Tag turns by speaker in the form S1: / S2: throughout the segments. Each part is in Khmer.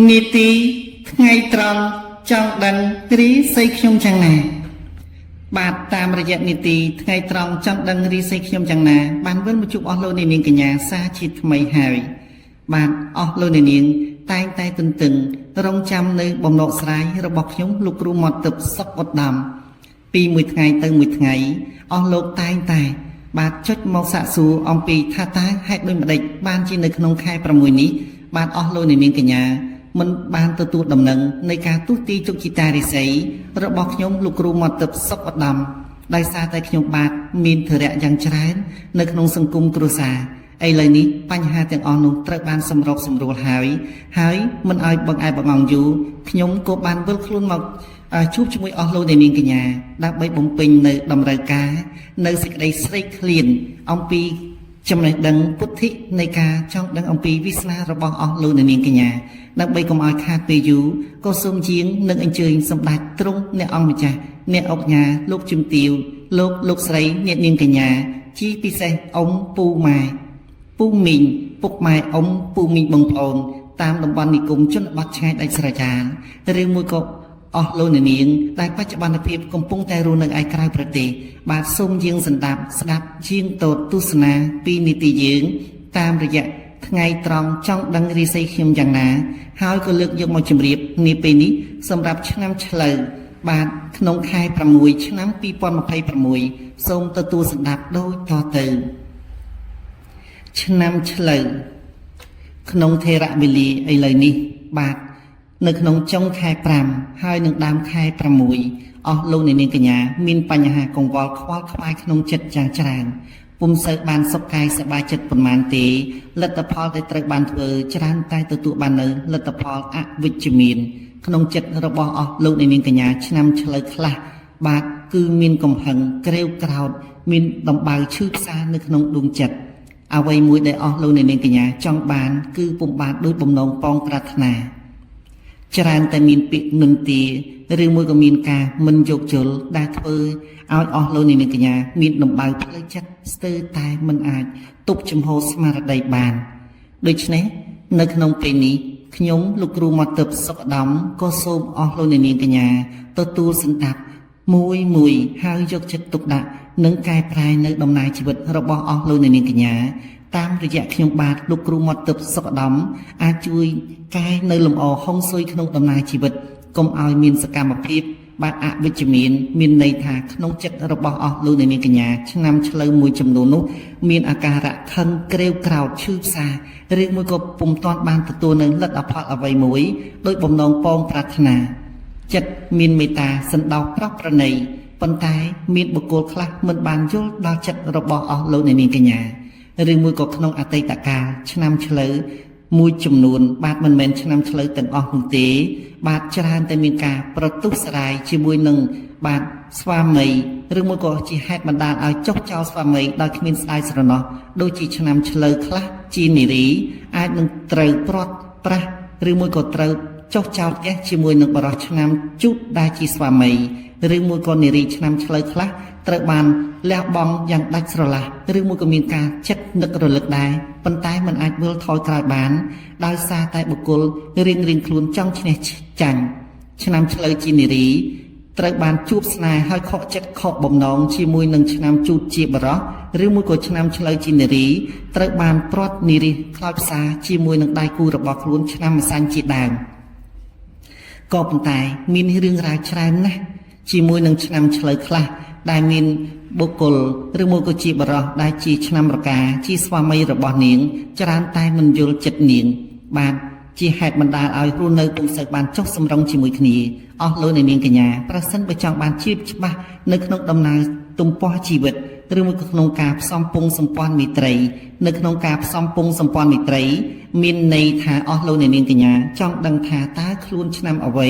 S1: នីតិថ្ងៃត្រង់ចង់ដឹងរីស័យខ្ញុំយ៉ាងណាបាទតាមរយៈនីតិថ្ងៃត្រង់ចង់ដឹងរីស័យខ្ញុំយ៉ាងណាបានវិលមកជួបអស់លោកអ្នកនាងកញ្ញាសាជាថ្មីហើយបាទអស់លោកអ្នកនាងតែងតែទន្ទឹងរង់ចាំនៅបំណុកស្រាយរបស់ខ្ញុំលោកគ្រូមាត់ទឹកសុកឧត្តមពីមួយថ្ងៃទៅមួយថ្ងៃអស់លោកតែងតែបាទចុចមកសាកសួរអំពីថាតើហេតុដូចម្ដេចបានជានៅក្នុងខែ6នេះបាទអស់លោកអ្នកនាងកញ្ញាមិនបានទទួលដំណឹងនៃការទូទីជោគជតារិស័យរបស់ខ្ញុំលោកគ្រូមាត់ទឹកសុកឧត្តមដោយសារតែខ្ញុំបាទមានធរៈយ៉ាងច្រើននៅក្នុងសង្គមគ្រួសារឥឡូវនេះបញ្ហាទាំងអស់នោះត្រូវបានសម្របសម្រួលហើយមិនឲ្យបង្អែកបង្អង់យូរខ្ញុំក៏បានវិលខ្លួនមកជួបជាមួយអស់លោកអ្នកនាងកញ្ញាដើម្បីបំពេញនៅតម្រូវការនៅសេចក្តីស្រេកឃ្លានអំពីចំណេះដឹងពុទ្ធិនៃការចង់ដឹងអំពីវាសនារបស់អស់លោកអ្នកនាងកញ្ញាដើម្បីកុំឲ្យខាតពេលយូរក៏សូមជាងនឹងអញ្ជើញសម្ដេចទ្រង់អ្នកអង្គម្ចាស់អ្នកអុកញ៉ាលោកជំទាវលោកស្រីអ្នកនាងកញ្ញាជាពិសេសអ៊ំពូម៉ែពូមីងពុកម៉ែអ៊ំពូមីងបងប្អូនតាមតំបន់និគមជនបទឆ្ងាយដាច់ស្រយាលឬមួយក៏អស់លោកអ្នកនាងដែលបច្ចុប្បន្នភាពកំពុងតែរស់នៅឯក្រៅប្រទេសបាទសូមយើងស្ដាប់ជាងតូតទស្សនាពីនីតិយើងតាមរយៈថ្ងៃត្រង់ចង់ដឹងរិស័យខ្ញុំយ៉ាងណាហើយក៏លើកយកមកជម្រាបនាពេលនេះសម្រាប់ឆ្នាំឆ្លូវបាទក្នុងខែ6ឆ្នាំ2026សូមទទួលស្ដាប់ដូចតទៅឆ្នាំឆ្លូវក្នុងថេរវេលាឥឡូវនេះបាទនៅក្នុងចុងខែ5ហើយនឹងដើមខែ6អស់លោកអ្នកនាងកញ្ញាមានបញ្ហាកង្វល់ខ្វល់ខ្វាយក្នុងចិត្តយ៉ាងច្រើនពុំសូវបានសុខកាយសប្បាយចិត្តប៉ុន្មានទេលទ្ធផលដែលត្រូវបានធ្វើច្រើនតែទទួលបាននៅលទ្ធផលអវិជ្ជមានក្នុងចិត្តរបស់អស់លោកអ្នកនាងកញ្ញាឆ្នាំឆ្លូវខ្លះបាទគឺមានកំហឹងក្រេវក្រោធមានដំបៅឈឺផ្សានៅក្នុងដួងចិត្តអ្វីមួយដែលអស់លោកអ្នកនាងកញ្ញាចង់បានគឺពុំបានដោយបំណងប៉ងប្រាថ្នាច្រើនតែមានពាក្យនឹងទាឬមួយក៏មានការមិនយោគយល់ដែលធ្វើឲ្យអស់លោកអ្នកនាងកញ្ញាមានដំបៅផ្លូវចិត្តស្ទើរតែមិនអាចទប់ចំហស្មារតីបានដូច្នេះនៅក្នុងពេលនេះខ្ញុំលោកគ្រូមាត់ទឹកសុកឧត្តមក៏សូមអស់លោកអ្នកនាងកញ្ញាទទួលសន្តាប់មួយហើយយកចិត្តទុកដាក់និងកែប្រែនៅដំណើរជីវិតរបស់អស់លោកអ្នកនាងកញ្ញាតាមរយៈខ្ញុំបាទលោកគ្រូមាត់ទឹកសុកឧត្តមអាចជួយកែនៅលំអហុងស៊ុយក្នុងដំណើរជីវិតកុំឲ្យមានសកម្មភាពបាទអវិជ្ជមានន័យថាក្នុងចិត្តរបស់អស់លោកអ្នកនាងកញ្ញាឆ្នាំឆ្លូវមួយចំនួននោះមានអាការៈខឹងក្រេវក្រោធឈឺផ្សាឬមួយក៏ពុំទាន់បានទទួលនៅលទ្ធផលអ្វីមួយដោយបំណងពងប្រាថ្នាចិត្តមានមេត្តាសន្តោសប្រោសប្រណីប៉ុន្តែមានបុគ្គលខ្លះមិនបានយល់ដល់ចិត្តរបស់អស់លោកអ្នកនាងកញ្ញាឬមួយក៏ក្នុងអតីតកាលឆ្នាំឆ្លូវមួយចំនួនបាទមិនមែនឆ្នាំឆ្លូវទាំងអស់នោះទេបាទច្រើនតែមានការប្រទុសរាយជាមួយនឹងបាទស្វាមីឬមួយក៏ជាហេតុបណ្ដាលឲ្យចុះចោលស្វាមីដោយគ្មានស្ដាយស្រណោះដូចជាឆ្នាំឆ្លូវខ្លះជានារីអាចនឹងត្រូវព្រាត់ប្រាសឬមួយក៏ត្រូវចុះចោលផ្ទះជាមួយនឹងបរិសឆ្នាំជូតដែលជាស្វាមីឬមួយក៏នារីឆ្នាំឆ្លូវខ្លះត្រូវបានលះបង់យ៉ាងដាច់ស្រឡះឬមួយក៏មានការចិត្តនឹករលឹកដែរប៉ុន្តែมันអាចវិលថយក្រោយបានដោយសារតែបុគ្គលរៀងខ្លួនចង់ឈ្នះចាញ់ឆ្នាំឆ្លូវជានារីត្រូវបានជួបស្នេហ៍ហើយខកចិត្តខកបំណងជាមួយនឹងឆ្នាំជូតជាបរិសឬមួយក៏ឆ្នាំឆ្លូវជានារីត្រូវបានព្រាត់នារីខ្លោចផ្សាជាមួយនឹងដៃគូរបស់ខ្លួនឆ្នាំម្សាញ់ជាដើមក៏ប៉ុន្តែមានរឿងរ៉ាវច្រើនណាស់ជាមួយនឹងឆ្នាំឆ្លូវខ្លះដែលមានបុគ្គលឬមួយក៏ជាបរិសដែលជាឆ្នាំរកាជាស្វាមីរបស់នាងច្រើនតែមិនយល់ចិត្តនាងបាទជាហេតុបណ្ដាលឲ្យរស់នៅពុំសូវបានចុះសម្រុងជាមួយគ្នាអស់លោកអ្នកនាងកញ្ញាប្រសិនបើចង់បានជីវិតច្បាស់នៅក្នុងដំណើរទំព័រជីវិតឬមួយក៏ក្នុងការផ្សំពងសម្ព័ន្ធមិត្តរីនៅក្នុងការផ្សំពងសម្ព័ន្ធមិត្តរីមានន័យថាអស់លោកអ្នកនាងកញ្ញាចង់ដឹងថាតើខ្លួនឆ្នាំអ្វី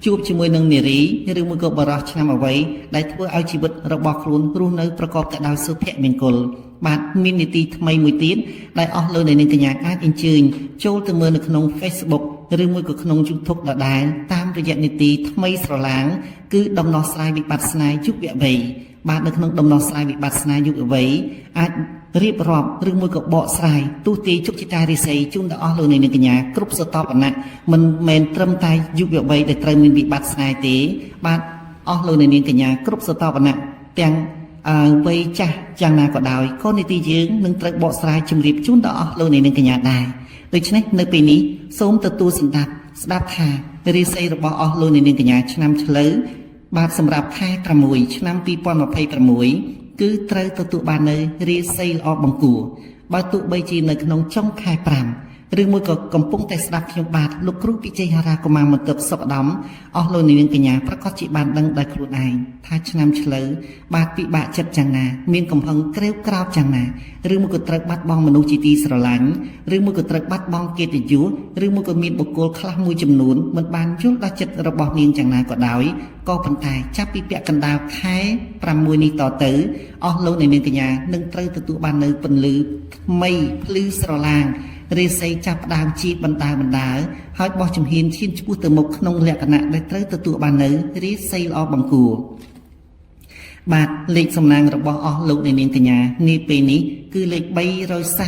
S1: ជួបជាមួយនឹងនារីឬមួយក៏បរិសឆ្នាំអ្វីដែលធ្វើឲ្យជីវិតរបស់ខ្លួនរស់នៅប្រកបទៅដោយសុភមង្គលបាទមាននីតិថ្មីមួយទៀតដែលអស់លោកអ្នកនាងកញ្ញាអាចអញ្ជើញចូលទៅមើលនៅក្នុង Facebook ឬមួយក៏ក្នុង YouTube ដដែលតាមរយៈនីតិថ្មីស្រឡាងគឺដំណោះស្រាយវិបត្តិស្នេហ៍យុវវ័យ បាទនៅក្នុងដំណោះស្រាយវិបត្តិស្នេហ៍យុវវ័យអាចរៀបរាប់ឬមួយក៏បកស្រាយទូទាយជោគជតារិស័យជូនដល់អស់លោកអ្នកនាងកញ្ញាគ្រប់ស្រទាប់វណ្ណៈមិនមែនត្រឹមតែយុវវ័យដែលត្រូវមានវិបត្តិស្នេហ៍ទេបាទអស់លោកអ្នកនាងកញ្ញាគ្រប់ស្រទាប់វណ្ណៈទាំងវ័យចាស់យ៉ាងណាក៏ដោយក៏នីតិយើងនឹងត្រូវបកស្រាយជម្រាបជូនដល់អស់លោកអ្នកនាងកញ្ញាដែរដូច្នេះនៅពេលនេះសូមទទួលស្ដាប់ថារិស័យរបស់អស់លោកអ្នកនាងកញ្ញាឆ្នាំឆ្លូវបាទសម្រាប់ខែ6ឆ្នាំ2026គឺត្រូវទទួលបាននៅរាសីល្អបង្គួរបើទោះបីជានៅក្នុងចុងខែ5ឬមួយក៏កំពុងតែស្ដាប់ខ្ញុំបាទលោកគ្រូពិជ័យហារាកុមារមន្ទិបសុខឧត្តមអស់លោកនាងកញ្ញាប្រកាសជាបានដឹងដោយខ្លួនឯងថាឆ្នាំឆ្លូវបាទពិបាកចិត្តយ៉ាងណាមានកំហឹងក្រេវក្រោធយ៉ាងណាឬមួយក៏ត្រូវបាត់បង់មនុស្សជាទីស្រឡាញ់ឬមួយក៏ត្រូវបាត់បង់កិត្តិយសឬមួយក៏មានបុគ្គលខ្លះមួយចំនួនមិនបានយល់ដល់ចិត្តរបស់នាងយ៉ាងណាក៏ដោយក៏ប៉ុន្តែចាប់ពីពាក់កណ្ដាលខែ6នេះតទៅអស់លោកនាងកញ្ញានឹងត្រូវទទួលបាននៅពន្លឺថ្មីភ្លឺស្រឡាងរិស័យចាប់ផ្ដើមជាបណ្ដាហើយបោះជំហានឈានឆ្ពោះទៅមុខក្នុងលក្ខណៈដែលត្រូវទទួលបាននៅរិស័យល្អបង្គួរបាទលេខសំណាងរបស់អស់លោកអ្នកនាងកញ្ញានាពេលនេះគឺលេខ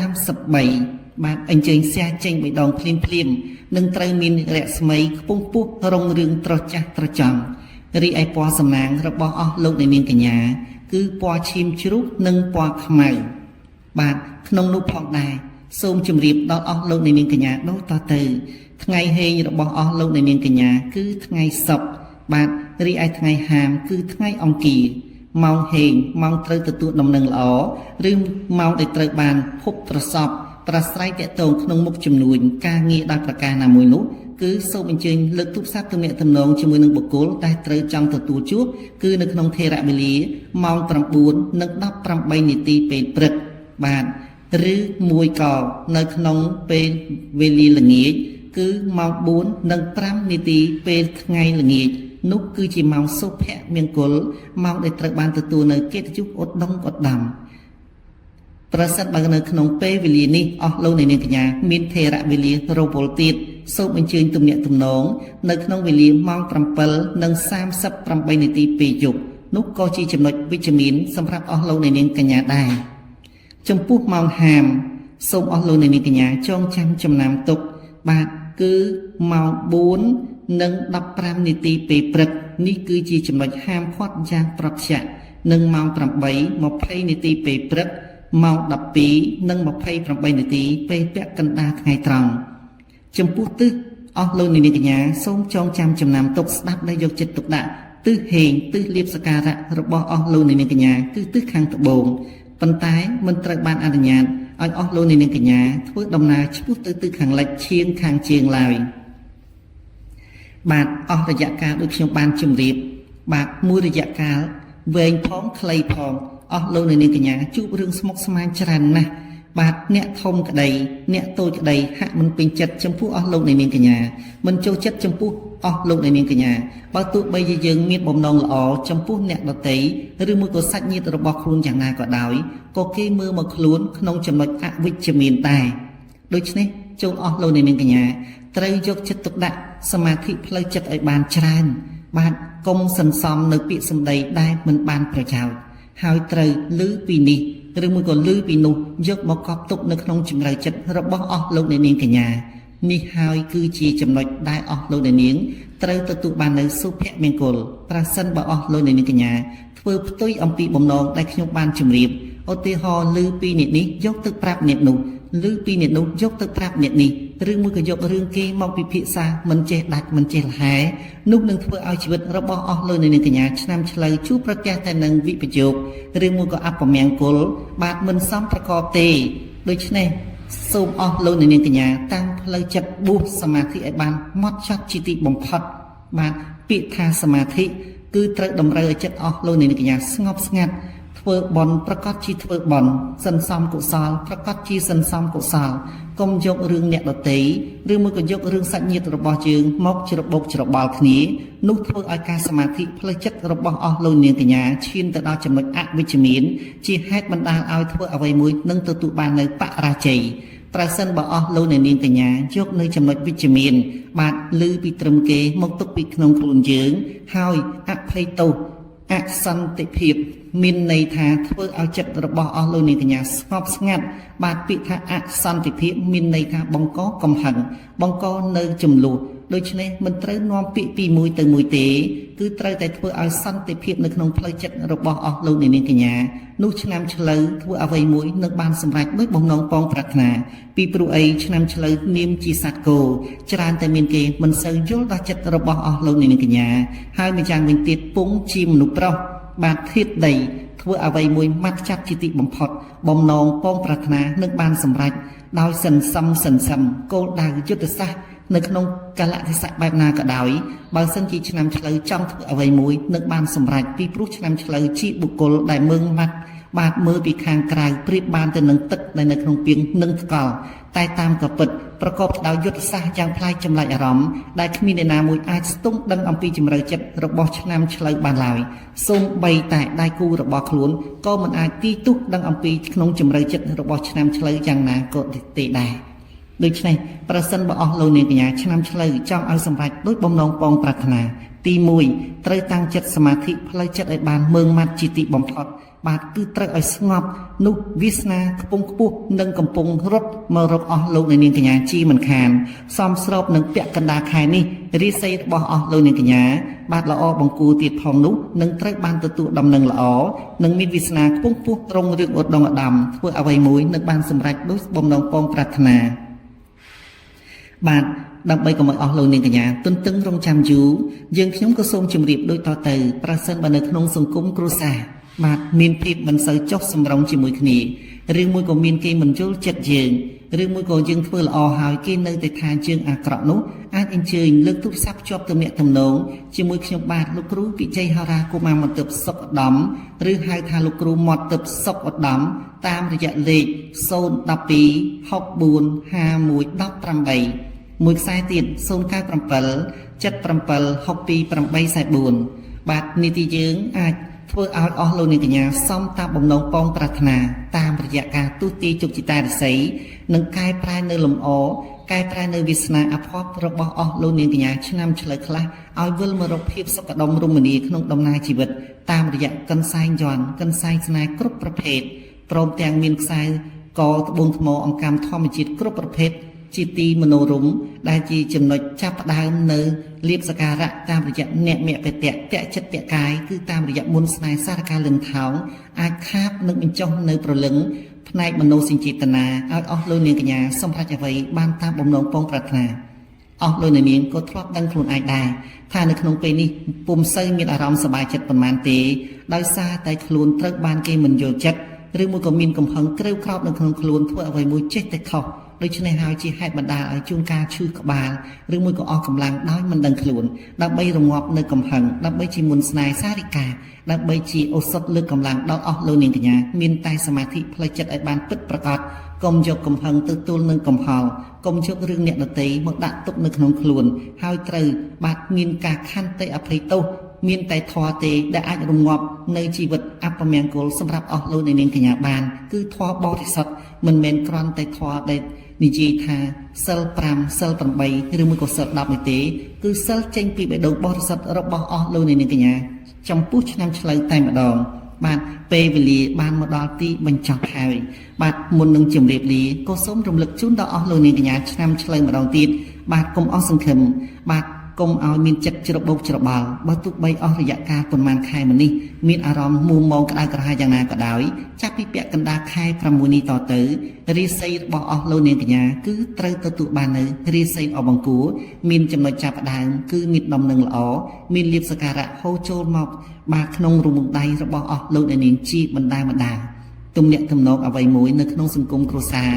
S1: 333បាទអញ្ជើញសះចេញម្ដងភ្លាមនឹងត្រូវមានរស្មីខ្ពង់ពោះរុងរឿងត្រចាស់ត្រចង់រីឯពណ៌សំណាងរបស់អស់លោកអ្នកនាងកញ្ញាគឺពណ៌ឈាមជ្រូកនិងពណ៌ខ្មៅបាទក្នុងនោះផងដែរសូមជម្រាបដល់អស់លោកអ្នកនាងកញ្ញាដូចតទៅថ្ងៃហេងរបស់អស់លោកអ្នកនាងកញ្ញាគឺថ្ងៃសុក្របាទរីឯថ្ងៃហាមគឺថ្ងៃអង្គារម៉ោងហេងម៉ោងត្រូវទទួលដំណឹងល្អឬម៉ោងដែលត្រូវបានភពប្រសពប្រស្រ័យតាក់ទងក្នុងមុខជំនួញការងារដោយប្រការណាមួយនោះគឺសូមអញ្ជើញលើកទូរស័ព្ទទំនាក់ទំនងជាមួយនឹងបុគ្គលដែលត្រូវចង់ទទួលជួបគឺនៅក្នុងថេរវេលាម៉ោង9:18នាទីពេលព្រឹកបាទឬមួយក៏នៅក្នុងពេលវេលាល្ងាចគឺម៉ោង4:05នាទីពេលថ្ងៃល្ងាចនោះគឺជាម៉ោងសុភមង្គលម៉ោងដែលត្រូវបានទទួលនៅកិត្តិយសឧត្តមឧត្តមប្រសិនបើនៅក្នុងពេលវេលានេះអស់លោកអ្នកនាងកញ្ញាមានថេរវេលារវល់ទៀតសូមអញ្ជើញទំនាក់ទំនងនៅក្នុងវេលាម៉ោង7:38នាទីពេលយប់នោះក៏ជាចំណុចវិជ្ជមានសម្រាប់អស់លោកអ្នកនាងកញ្ញាដែរចំពោះម៉ោងហាមសូមអស់លោកអ្នកនាងកញ្ញាចងចាំចំណាំទុកបាទគឺម៉ោង4:15នាទីពេលព្រឹកនេះគឺជាចំណុចហាមឃាត់យ៉ាងប្រឆាំងនិងម៉ោង8:20នាទីពេលព្រឹកម៉ោង12:28នាទីពេលពាក់កណ្ដាលថ្ងៃត្រង់ចំពោះទិសអស់លោកនាងកញ្ញាសូមចងចាំចំណាំទុកស្ដាប់ដោយយកចិត្តទុកដាក់ទិសហេងទិសលៀបសក្ការៈរបស់អស់លោកនាងកញ្ញាគឺទិសខាងត្បូងប៉ុន្តែមិនត្រូវបានអនុញ្ញាតឲ្យអស់លោកនាងកញ្ញាធ្វើដំណើរឆ្ពោះទៅទិសខាងលិចឈៀងខាងជើងឡើយបាទអស់រយៈកាលដូចខ្ញុំបានជម្រាបបាទមួយរយៈកាលវែងផងខ្លីផងអស់លោកនាងកញ្ញាជួបរឿងស្មុគស្មាញច្រើនណាស់បាទអ្នកធំក្តីអ្នកតូចក្តីហាក់មិនពេញចិត្តចំពោះអស់លោកនាងកញ្ញាមិនចូលចិត្តចំពោះអស់លោកនាងកញ្ញាបើទោះបីជាយើងមានបំណងល្អចំពោះអ្នកដទៃឬមួយក៏សាច់ញាតិរបស់ខ្លួនយ៉ាងណាក៏ដោយក៏គេមើលមកខ្លួនក្នុងចំណុចអវិជ្ជមានដែរដូច្នេះចូលអស់លោកនាងកញ្ញាត្រូវយកចិត្តទុកដាក់សមាធិផ្លូវចិត្តឲ្យបានច្រើនបាទកុំសន្សំនៅពាក្យសម្ដីដែលមិនបានប្រយោជន៍ហើយត្រូវឮពីនេះឬមួយក៏ឮពីនោះយកមកកប់ទុកនៅក្នុងជំរៅចិត្តរបស់អស់លោកអ្នកនាងកញ្ញានេះហើយគឺជាចំណុចដែលអស់លោកអ្នកនាងត្រូវទទួលបាននៅសុភមង្គលប្រសិនបើអស់លោកអ្នកនាងកញ្ញាធ្វើផ្ទុយអំពីបំណងដែលខ្ញុំបានជម្រាបឧទាហរណ៍ឮពីអ្នកនេះយកទៅប្រាប់អ្នកនោះឬពីអ្នកនោះយកទៅប្រាប់អ្នកនេះឬមួយក៏យករឿងគេមកពិភាក្សាមិនចេះដាច់មិនចេះលហែនោះនឹងធ្វើឲ្យជីវិតរបស់អស់លោកនាងកញ្ញាឆ្នាំឆ្លូវជួបប្រទះតែនឹងវិបយោគឬមួយក៏អពមង្គលបាទមិនសមប្រកបទេដូច្នេះសូមអស់លោកនាងកញ្ញាតាំងផ្លូវចិត្តបួសសមាធិឲ្យបានម៉ត់ចត់ជាទីបំផុតបាទពាក្យថាសមាធិគឺត្រូវតម្រូវឲ្យចិត្តអស់លោកនាងកញ្ញាស្ងប់ស្ងាត់ធ្វើបន់ប្រកាសជាធ្វើបន់សន្សំកុសលប្រកាសជាសន្សំកុសលកុំយករឿងអ្នកដទៃឬមួយក៏យករឿងសាច់ញាតិរបស់យើងមកច្របូកច្របល់គ្នានោះធ្វើឲ្យការសមាធិផ្លូវចិត្តរបស់អស់លោកនាងកញ្ញាឈានទៅដល់ចំណុចអវិជ្ជមានជាហេតុបណ្ដាលឲ្យធ្វើអ្វីមួយនឹងទទួលបាននៅបរាជ័យប្រសិនបើអស់លោកនាងកញ្ញាយកនៅចំណុចវិជ្ជមានបាទឮពីត្រឹមគេមកទុកពីក្នុងខ្លួនយើងហើយអភ័យទោស អសន្តិភាពមានន័យថាធ្វើឲ្យចិត្តរបស់អស់លោកអ្នកកញ្ញាស្ងប់ស្ងាត់បាទពាក្យថាអសន្តិភាពមានន័យថាបង្កកំហឹងបង្កនៅចំនួនដូច្នេះមិនត្រូវនាំពាក្យពីមួយទៅមួយទេគឺត្រូវតែធ្វើឲ្យសន្តិភាពនៅក្នុងផ្លូវចិត្តរបស់អស់លោកអ្នកកញ្ញានោះឆ្នាំឆ្លូវធ្វើអ្វីមួយនឹងបានសម្រេចដោយបំណងពងប្រាថ្នាពីព្រោះអីឆ្នាំឆ្លូវនាមជាសត្វគោច្រើនតែមានគេមិនសូវយល់ដល់ចិត្តរបស់អស់លោកអ្នកកញ្ញាហើយម្យ៉ាងវិញទៀតពងជាមនុស្សប្រុសបាទធាតដីធ្វើអ្វីមួយម៉ាត់ចាប់ជាទីបំផុតបំណងពងប្រាថ្នានឹងបានសម្រេចដោយសន្សំគោលដៅយុទ្ធសាស្ត្រនៅក្នុងកាលៈទេសៈបែបណាក៏ដោយបើសិនជាឆ្នាំឆ្លូវចង់ធ្វើអ្វីមួយនឹងបានសម្រេចពីព្រោះឆ្នាំឆ្លូវជាបុគ្គលដែលមើងម៉ាត់បាទមើលពីខាងក្រៅប្រៀបបានទៅនឹងទឹកដែលនៅក្នុងពាងនិងថ្កល់តែតាមក៏ពិតប្រកបដោយយុទ្ធសាស្ត្រយ៉ាងប្លែកចម្លែកអារម្មណ៍ដែលគ្មានអ្នកណាមួយអាចស្ទង់ដឹងអំពីជំរឿចិត្តរបស់ឆ្នាំឆ្លូវបានឡើយសូម្បីតែដៃគូរបស់ខ្លួនក៏មិនអាចទីទុះដឹងអំពីក្នុងជំរឿចិត្តរបស់ឆ្នាំឆ្លូវយ៉ាងណាក៏ទេដែរដូច្នេះប្រសិនបើអស់លោកនាងកញ្ញាឆ្នាំឆ្លូវចង់ឲ្យសម្រេចដោយបំណងពងប្រាថ្នាទី1ត្រូវតាំងចិត្តសមាធិផ្លូវចិត្តឲ្យបានមើងម៉ាត់ជាទីបំផុតបាទគឺត្រូវឲ្យស្ងប់នោះវាសនាខ្ពង់ខ្ពស់និងកំពុងរត់មករកអស់លោកនាងកញ្ញាជីមិនខានសមស្របនឹងពាក់កណ្ដាលខែនេះរាសីរបស់អស់លោកនាងកញ្ញាបាទល្អបង្គួរទៀតផងនោះនឹងត្រូវបានទទួលដំណឹងល្អនិងមានវាសនាខ្ពង់ខ្ពស់ត្រង់រឿងឧត្តមឧត្តមធ្វើអ្វីមួយនឹងបានសម្រេចដោយបំណងពងប្រាថ្នាបាទដើម្បីកុំឲ្យអស់លោកនាងកញ្ញាទន្ទឹងរង់ចាំយូរយើងខ្ញុំក៏សូមជម្រាបដូចតទៅប្រសិនបើនៅក្នុងសង្គមគ្រួសារបាទមានភាពមិនសូវចុះសម្រុងជាមួយគ្នាឬមួយក៏មានគេមិនយល់ចិត្តយើងឬមួយក៏យើងធ្វើល្អហើយគេនៅតែថាយើងអាក្រក់នោះអាចអញ្ជើញលើកទូរស័ព្ទជាប់ទំនាក់ទំនងជាមួយខ្ញុំបាទលោកគ្រូពិជ័យហោរាកុមារមន្តបសុខឧត្តមឬហៅថាលោកគ្រូមន្តបសុខឧត្តមតាមរយៈលេខ012 64 51 18មួយខ្សែទៀត097 77 62 844បាទនីតិយើងអាចធ្វើឲ្យអស់លោកនាងកញ្ញាសំតាមបំណងពងប្រាថ្នាតាមរយៈការទូទាយជោគជតារិស័យនិងកែប្រែនៅលំអកែប្រែនៅវាសនាអភ័ព្វរបស់អស់លោកនាងកញ្ញាឆ្នាំឆ្លូវខ្លះឲ្យវិលមករកភាពសុខដុមរមនាក្នុងដំណើរជីវិតតាមរយៈកន្សែងយ័ន្តកន្សែងស្នេហ៍គ្រប់ប្រភេទព្រមទាំងមានខ្សែកត្បូងថ្មអង្កាំធម្មជាតិគ្រប់ប្រភេទជាទីមនោរម្យដែលជាចំណុចចាប់ផ្ដើមនៅលៀបសក្ការៈតាមរយៈអ្នកមគ្គបតៈតេចិត្តតកាយគឺតាមរយៈមុនស្នេហ៍សារកាលិនថោងអាចខាបនិងបញ្ចុះនៅប្រលឹងផ្នែកមនោសញ្ចេតនាឲ្យអស់លោកនាងកញ្ញាសម្រេចអ្វីបានតាមបំណងពងប្រាថ្នាអស់លោកនាងក៏ធ្លាប់ដឹងខ្លួនឯងដែរថានៅក្នុងពេលនេះពុំសូវមានអារម្មណ៍សប្បាយចិត្តប៉ុន្មានទេដោយសារតែខ្លួនត្រូវបានគេមិនយល់ចិត្តឬមួយក៏មានកំហឹងក្រេវក្រោបនៅក្នុងខ្លួនធ្វើអ្វីមួយចេះតែខុសដូច្នេះហើយជាហេតុបណ្ដាលឲ្យជួនកាលឈឺក្បាលឬមួយក៏អស់កម្លាំងដោយមិនដឹងខ្លួនដើម្បីរងាប់នៅកំហឹងដើម្បីជាមុនស្នេហ៍សារិកាដើម្បីជាឱសថលើកកម្លាំងដល់អស់លោកនាងកញ្ញាមានតែសមាធិផ្លូវចិត្តឲ្យបានពិតប្រាកដកុំយកកំហឹងទៅទល់នឹងកំហល់កុំយករឿងអ្នកដទៃមកដាក់ទុកនៅក្នុងខ្លួនហើយត្រូវបាទមានការខន្តីអភ័យទោសមានតែធម៌ទេដែលអាចរងាប់នៅជីវិតអពមង្គលសម្រាប់អស់លោកនាងកញ្ញាបានគឺធម៌បរិសុទ្ធមិនមែនគ្រាន់តែធម៌ដែលនិយាយថាសិល5សិល8ឬមួយក៏សិល10នេះទេគឺសិលចេញពីបេះដូងបរិសុទ្ធរបស់អស់លោកនាងកញ្ញាចំពោះឆ្នាំឆ្លូវតែម្ដងបាទពេលវេលាបានមកដល់ទីបញ្ចប់ហើយបាទមុននឹងជម្រាបលាក៏សូមរំលឹកជូនដល់អស់លោកនាងកញ្ញាឆ្នាំឆ្លូវម្ដងទៀតបាទកុំអស់សង្ឃឹមបាទកុំឲ្យមានចិត្តច្របូកច្របល់បើទោះបីអស់រយៈកាលប៉ុន្មានខែមកនេះមានអារម្មណ៍មួម៉ងក្តៅក្រហាយយ៉ាងណាក៏ដោយចាប់ពីពាក់កណ្ដាលខែ6នេះតទៅរាសីរបស់អស់លោកនាងកញ្ញាគឺត្រូវទទួលបាននៅរាសីអបង្គួរមានចំណុចចាប់ផ្ដើមគឺមានដំណឹងល្អមានលៀបសក្ការៈហូរចូលមកបាទក្នុងរង្វង់ដៃរបស់អស់លោកនាងជាបណ្ដាបណ្ដាទំនាក់ទំនងអ្វីមួយនៅក្នុងសង្គមគ្រួសារ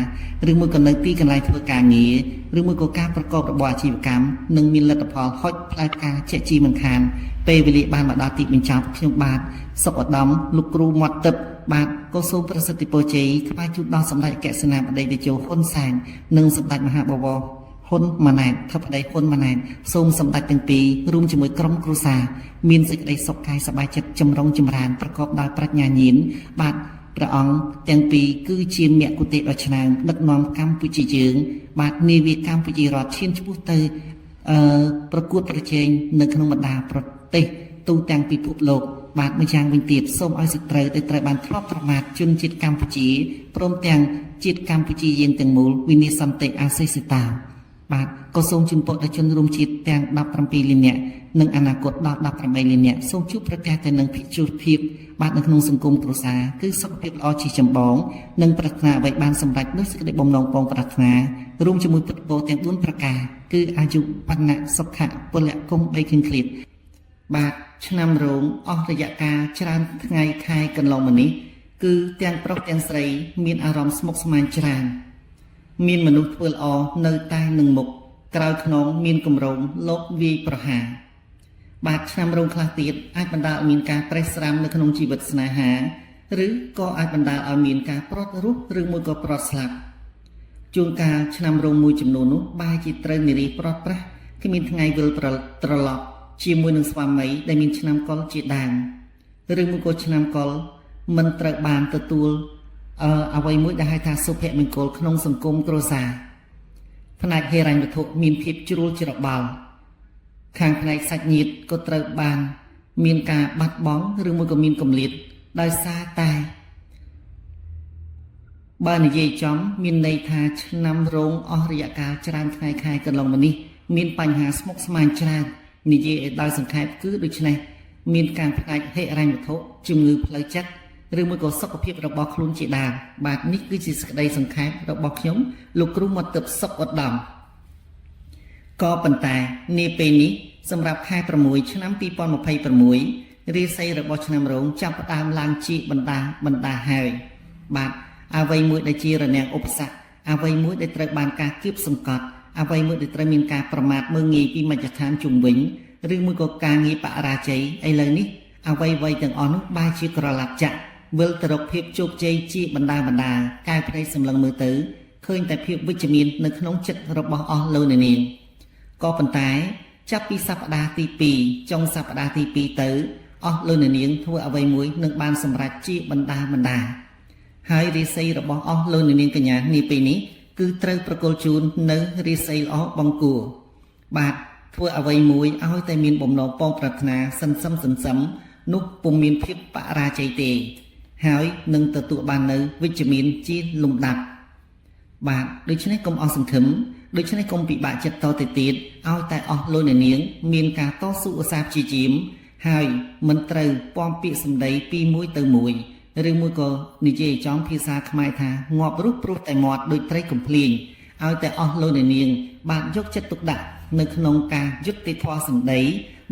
S1: ឬមួយក៏នៅទីកន្លែងធ្វើការងារឬមួយក៏ការប្រកបរបរអាជីវកម្មនឹងមានលទ្ធផលហុចផ្លែផ្កាជាក់ជីមិនខានពេលវេលាបានមកដល់ទីបញ្ចប់ខ្ញុំបាទសុខឧត្តមលោកគ្រូមាត់ទឹកបាទក៏សូមប្រសិទ្ធពរជ័យថ្វាយជូនដល់សម្ដេចអគ្គសេនាបតីតេជោហ៊ុនសែននិងសម្ដេចមហាបវរហ៊ុនម៉ាណែតធិបតីហ៊ុនម៉ាណែតសូមសម្ដេចទាំងពីររួមជាមួយក្រុមគ្រួសារមានសេចក្តីសុខកាយសប្បាយចិត្តចម្រុងចម្រើនប្រកបដោយប្រាជ្ញាញាណបាទព្រះអង្គទាំងពីរគឺជាមគ្គុទ្ទេសក៍ដ៏ឆ្នើមដឹកនាំកម្ពុជាយើងបាទនាវាកម្ពុជារដ្ឋឈានឆ្ពោះទៅប្រកួតប្រជែងនៅក្នុងបណ្ដាប្រទេសទូទាំងពិភពលោក បាទម្យ៉ាងវិញទៀតសូមឲ្យសិទ្ធិត្រូវដែលត្រូវបានធ្លាប់ប្រមាថជនជាតិកម្ពុជាព្រមទាំងជាតិកម្ពុជាយើងទាំងមូលវិនិច្ឆ័យសន្តិអាសេសិតាបាទក៏សូមជូនពរដល់ជនរួមជាតិទាំង17លាននាក់និងអនាគតដល់18លាននាក់សូមជួបប្រទះតែនឹងភិជុភាពបាទនៅក្នុងសង្គមគ្រួសារគឺសុខភាពល្អជាចម្បងនិងប្រាថ្នាអ្វីបានសម្រេចដោយសេចក្តីបំណងបងប្រាថ្នារួមជាមួយពុទ្ធពរទាំង4ប្រការគឺអាយុបណ្ណៈសុខៈពលៈគង់3ឃើញឃ្លាតបាទឆ្នាំរោងអស់រយៈកាលច្រើនថ្ងៃខែកន្លងមកនេះគឺទាំងប្រុសទាំងស្រីមានអារម្មណ៍ស្មុគស្មាញច្រើនមានមនុស្សធ្វើល្អនៅតែនឹងមុខក្រោយខ្នងមានគម្រោងលោកវាយប្រហារបាទឆ្នាំរោងខ្លះទៀតអាចបណ្ដាលឲ្យមានការប្រេះស្រាំនៅក្នុងជីវិតស្នេហាឬក៏អាចបណ្ដាលឲ្យមានការប្រត់រស់ឬមួយក៏ប្រត់ស្លាប់ជួនកាលឆ្នាំរោងមួយចំនួននោះបែរជាត្រូវនារីប្រត់ប្រាស់គ្មានថ្ងៃវិលត្រឡប់ជាមួយនឹងស្វាមីដែលមានឆ្នាំកុលជាដើមឬមួយក៏ឆ្នាំកុលមិនត្រូវបានទទួលអ្វីមួយដែលហៅថាសុភមង្គលក្នុងសង្គមគ្រួសារផ្នែកហិរញ្ញវត្ថុមានភាពជ្រួលច្របល់ខាងផ្នែកសាច់ញាតិក៏ត្រូវបានមានការបាត់បង់ឬមួយក៏មានគម្លាតដោយសារតែបើនិយាយចំមានន័យថាឆ្នាំរោងអស់រយៈកាលច្រើនថ្ងៃខែកន្លងមកនេះមានបញ្ហាស្មុគស្មាញច្រើននិយាយឲ្យដោយសង្ខេបគឺដូច្នេះមានការផ្នែកហិរញ្ញវត្ថុជំងឺផ្លូវចិត្តឬមួយក៏សុខភាពរបស់ខ្លួនជាដើមបាទនេះគឺជាសេចក្តីសង្ខេបរបស់ខ្ញុំលោកគ្រូមកទឹកសុខឧត្តមក៏ប៉ុន្តែនាពេលនេះសម្រាប់ខែ6ឆ្នាំ2026រាសីរបស់ឆ្នាំរោងចាប់ផ្ដើមឡើងជាបណ្ដាហើយបាទអ្វីមួយដែលជារនាំងឧបសគ្គអ្វីមួយដែលត្រូវបានការគៀបសង្កត់អ្វីមួយដែលត្រូវមានការប្រមាថមើលងាយពីមជ្ឈដ្ឋានជុំវិញឬមួយក៏ការងារបរាជ័យឥឡូវនេះអ្វីទាំងអស់នោះបែរជាក្រឡាប់ចាក់វិលទៅរកភាពជោគជ័យជាបណ្ដាកែវភ្នែកសម្លឹងមើលទៅឃើញតែភាពវិជ្ជមាននៅក្នុងចិត្តរបស់អស់លោកអ្នកនាងក៏ប៉ុន្តែចាប់ពីសប្តាហ៍ទី2ចុងសប្តាហ៍ទី2ទៅអស់លោកអ្នកនាងធ្វើអ្វីមួយនឹងបានសម្រេចជាបណ្ដាហើយរាសីរបស់អស់លោកអ្នកនាងកញ្ញានាពេលនេះគឺត្រូវប្រគល់ជូននៅរាសីល្អបង្គួរបាទធ្វើអ្វីមួយឲ្យតែមានបំណងបងប្រាថ្នាសន្សំនោះពុំមានភាពបរាជ័យទេហើយនឹងទទួលបាននៅវិជ្ជមានជាលំដាប់បាទដូច្នេះកុំអស់សង្ឃឹមដូច្នេះកុំពិបាកចិត្តតទៅទៀតឲ្យតែអស់លោកអ្នកនាងមានការតស៊ូឧស្សាហ៍ព្យាយាមហើយមិនត្រូវពំពាក្យសម្ដីពីមួយទៅមួយឬមួយក៏និយាយចំភាសាខ្មែរថាងាប់រុះព្រោះតែមាត់ដូចត្រីកំភ្លៀងឲ្យតែអស់លោកអ្នកនាងបានយកចិត្តទុកដាក់នៅក្នុងការយុត្តិធម៌សម្ដី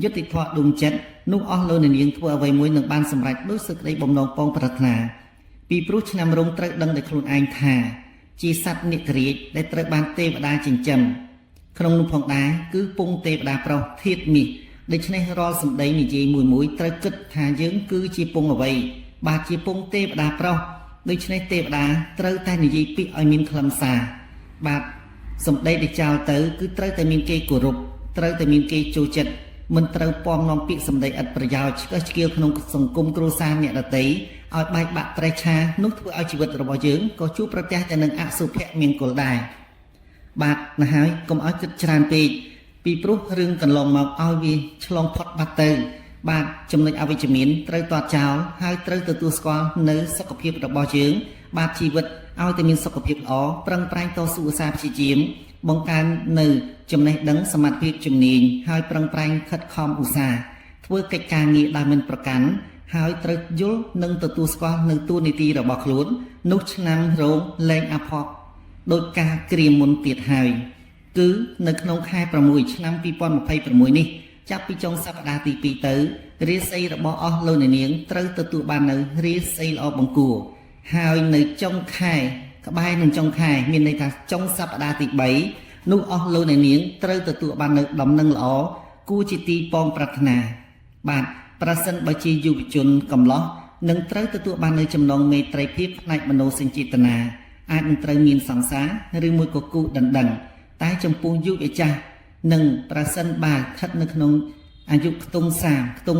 S1: យុត្តិធម៌ដួងចិត្តនោះអស់លោកអ្នកនាងធ្វើអ្វីមួយនឹងបានសម្រេចដោយសេចក្តីបំណងបងប្រាថ្នាពីព្រោះឆ្នាំរោងត្រូវដឹងដោយខ្លួនឯងថាជាសត្វនិករាជដែលត្រូវបានទេវតាចិញ្ចឹមក្នុងនោះផងដែរគឺពងទេវតាប្រុសធាតុមាសដូច្នេះរាល់សម្ដីនិយាយមួយត្រូវគិតថាយើងគឺជាពងអ្វីបាទជាពងទេវតាប្រុសដូច្នេះទេវតាត្រូវតែនិយាយពាក្យឲ្យមានខ្លឹមសារបាទសម្ដីដែលចោលទៅគឺត្រូវតែមានគេគោរពត្រូវតែមានគេចូលចិត្តមិនត្រូវពំនាំពាក្យសម្ដីឥតប្រយោជន៍ឆ្កឹះឆ្កៀលក្នុងសង្គមគ្រួសារអ្នកដទៃឲ្យបែកបាក់ប្រេះឆានោះធ្វើឲ្យជីវិតរបស់យើងក៏ជួបប្រទះតែនឹងអសុភមង្គលដែរបាទណាស់ហើយកុំឲ្យគិតច្រើនពេកពីព្រោះរឿងកន្លងមកឲ្យវាឆ្លងផុតបាត់ទៅបាទចំណុចអវិជ្ជមានត្រូវទាត់ចោលហើយត្រូវទទួលស្គាល់នៅសុខភាពរបស់យើងបាទជីវិតឲ្យតែមានសុខភាពល្អប្រឹងប្រែងតស៊ូឧស្សាហ៍ព្យាយាមបង្កើននៅចំណេះដឹងសមត្ថភាពជំនាញហើយប្រឹងប្រែងខិតខំឧស្សាហ៍ធ្វើកិច្ចការងារដោយមិនប្រកាន់ហើយត្រូវយល់និងទទួលស្គាល់នៅតួនាទីរបស់ខ្លួននោះឆ្នាំរោងលែងអភ័ព្វដោយការក្រៀមមុនទៀតហើយគឺនៅក្នុងខែ6ឆ្នាំ2026នេះចាប់ពីចុងសប្តាហ៍ទី2ទៅរាសីរបស់អស់លោកអ្នកនាងត្រូវទទួលបាននៅរាសីល្អបង្គួរហើយនៅចុងខែក្បែរនឹងចុងខែមានន័យថាចុងសប្តាហ៍ទី3នោះអស់លោកអ្នកនាងត្រូវទទួលបាននៅដំណឹងល្អគួរជាទីប៉ងប្រាថ្នាបាទប្រសិនបើជាយុវជនកំឡោះនឹងត្រូវទទួលបាននៅចំណងមេត្រីភាពផ្នែកមនោសញ្ចេតនាអាចនឹងត្រូវមានសង្សារឬមួយក៏គូដណ្ដឹងតែចំពោះយុវចាស់នឹងប្រសិនបើស្ថិតនៅក្នុងអាយុខ្ទង់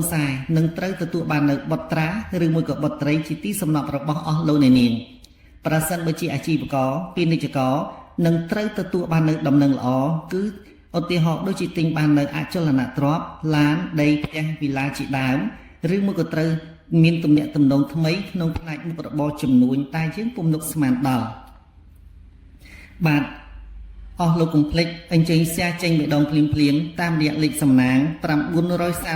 S1: 40នឹងត្រូវទទួលបាននៅបុត្រាឬមួយក៏បុត្រីជាទីសំណប់របស់អស់លោកអ្នកនាងប្រសិនបើជាអាជីវករពាណិជ្ជករនឹងត្រូវទទួលបាននៅដំណឹងល្អគឺឧទាហរណ៍ដូចជាទិញបាននៅអចលនទ្រព្យឡានដីផ្ទះវិឡាជាដើម ឬមួយក៏ត្រូវមានទំនាក់ទំនងថ្មីក្នុងផ្នែកមុខរបរចំនួនតែយើងពុំនឹកស្មានដល់បាទអស់លោកកុំភ្លេចអញ្ជើញសែចេញម្ដងភ្លាមតាមរយៈលេខសំណាង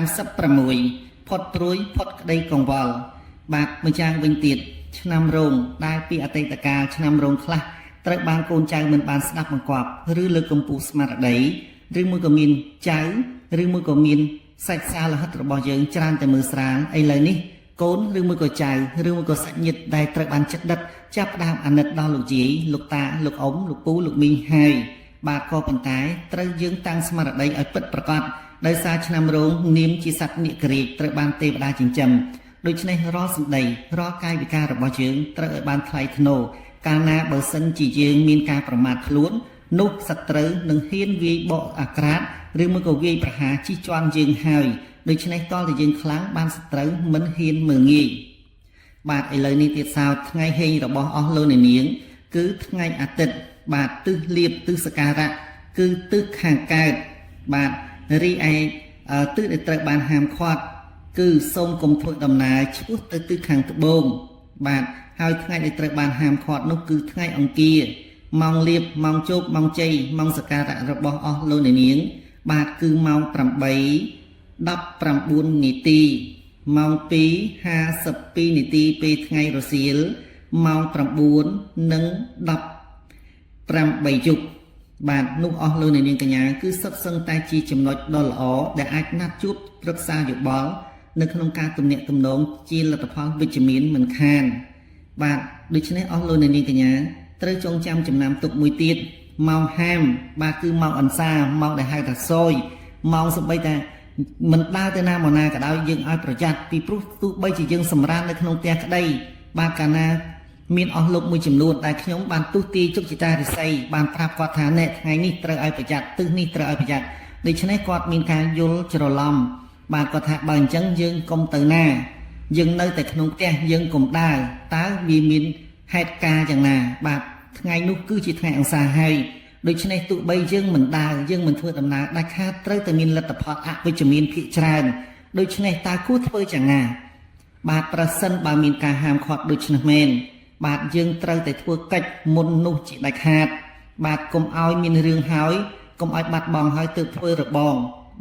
S1: 936ផុតព្រួយផុតក្តីកង្វល់បាទម្យ៉ាងវិញទៀតឆ្នាំរោងដែលពីអតីតកាលឆ្នាំរោងខ្លះត្រូវបានកូនចៅមិនបានស្ដាប់បង្គាប់ឬលើកកម្ពស់ស្មារតីឬមួយក៏មានចៅឬមួយក៏មានសាច់សាលហិតរបស់យើងច្រើនតែមើលស្រាលឥឡូវនេះកូនឬមួយក៏ចៅឬមួយក៏សាច់ញាតិដែលត្រូវបានចិត្តដិតចាប់ផ្ដើមអាណិតដល់លោកយាយលោកតាលោកអ៊ំលោកពូលោកមីងហើយបាទក៏ប៉ុន្តែត្រូវយើងតាំងស្មារតីឲ្យពិតប្រាកដដោយសារឆ្នាំរោងនាមជាសត្វនិក្រាជត្រូវបានទេវតាចិញ្ចឹមដូច្នេះរាល់សម្ដីរាល់កាយវិការរបស់យើងត្រូវឲ្យបានថ្លៃថ្នូរកាលណាបើសិនជាយើងមានការប្រមាថខ្លួននោះសត្រូវនឹងហ៊ានវាយបកអាក្រាតឬមួយក៏វាយប្រហារជិះជាន់យើងហើយដូច្នេះតលតែយើងខ្លាំងបានសត្រូវមិនហ៊ានមើលងាយបាទឥឡូវនេះទៀតសោតថ្ងៃហេងរបស់អស់លោកអ្នកនាងគឺថ្ងៃអាទិត្យបាទទិសលៀបទិសសក្ការៈគឺទិសខាងកើតបាទរីឯទិសដែលត្រូវបានហាមឃាត់គឺសូមកុំធ្វើដំណើរឆ្ពោះទៅទិសខាងត្បូងបាទហើយថ្ងៃដែលត្រូវបានហាមឃាត់នោះគឺថ្ងៃអង្គារម៉ោងលៀបម៉ោងជោគម៉ោងជ័យម៉ោងសក្ការៈរបស់អស់លោកអ្នកនាងបាទគឺម៉ោង8:19 នាទីម៉ោង2:52 នាទីពេលថ្ងៃរសៀលម៉ោង9:18 យប់បាទនោះអស់លោកអ្នកនាងកញ្ញាគឺសុទ្ធសឹងតែជាចំណុចដ៏ល្អដែលអាចណាត់ជួបប្រឹក្សាយោបល់នៅក្នុងការទំនាក់ទំនងជាលទ្ធផលវិជ្ជមានមិនខានបាទដូច្នេះអស់លោកអ្នកនាងកញ្ញាត្រូវចងចាំចំណាំទុកមួយទៀតម៉ោងហាមបាទគឺម៉ោងអន្សាម៉ោងដែលហៅថាសយម៉ោងសំបីតែមិនដើរទៅណាមកណាក៏ដោយយើងឲ្យប្រយ័ត្នពីព្រោះទោះបីជាយើងសម្រាននៅក្នុងផ្ទះក្តីបាទកាលណាមានអស់លោកមួយចំនួនដែលខ្ញុំបានទុះទាយជោគជតារិស័យបានប្រាប់គាត់ថាណែថ្ងៃនេះត្រូវឲ្យប្រយ័ត្នទិសនេះត្រូវឲ្យប្រយ័ត្នដូច្នេះគាត់មានការយល់ច្រឡំបាទគាត់ថាបើអញ្ចឹងយើងកុំទៅណាយើងនៅតែក្នុងផ្ទះយើងកុំដើរតើវាមានហេតុការណ៍យ៉ាងណាបាទថ្ងៃនោះគឺជាថ្ងៃអង្សារហើយដូច្នេះទោះបីយើងមិនដើរយើងមិនធ្វើដំណើរដាច់ខាតត្រូវតែមានលទ្ធផលអវិជ្ជមានភាគច្រើនដូច្នេះតើគួរធ្វើយ៉ាងណាបាទប្រសិនបើមានការហាមឃាត់ដូច្នេះមែនបាទយើងត្រូវតែធ្វើកិច្ចមុននោះជាដាច់ខាតបាទកុំឲ្យមានរឿងហើយកុំឲ្យបាត់បង់ហើយទើបធ្វើរបង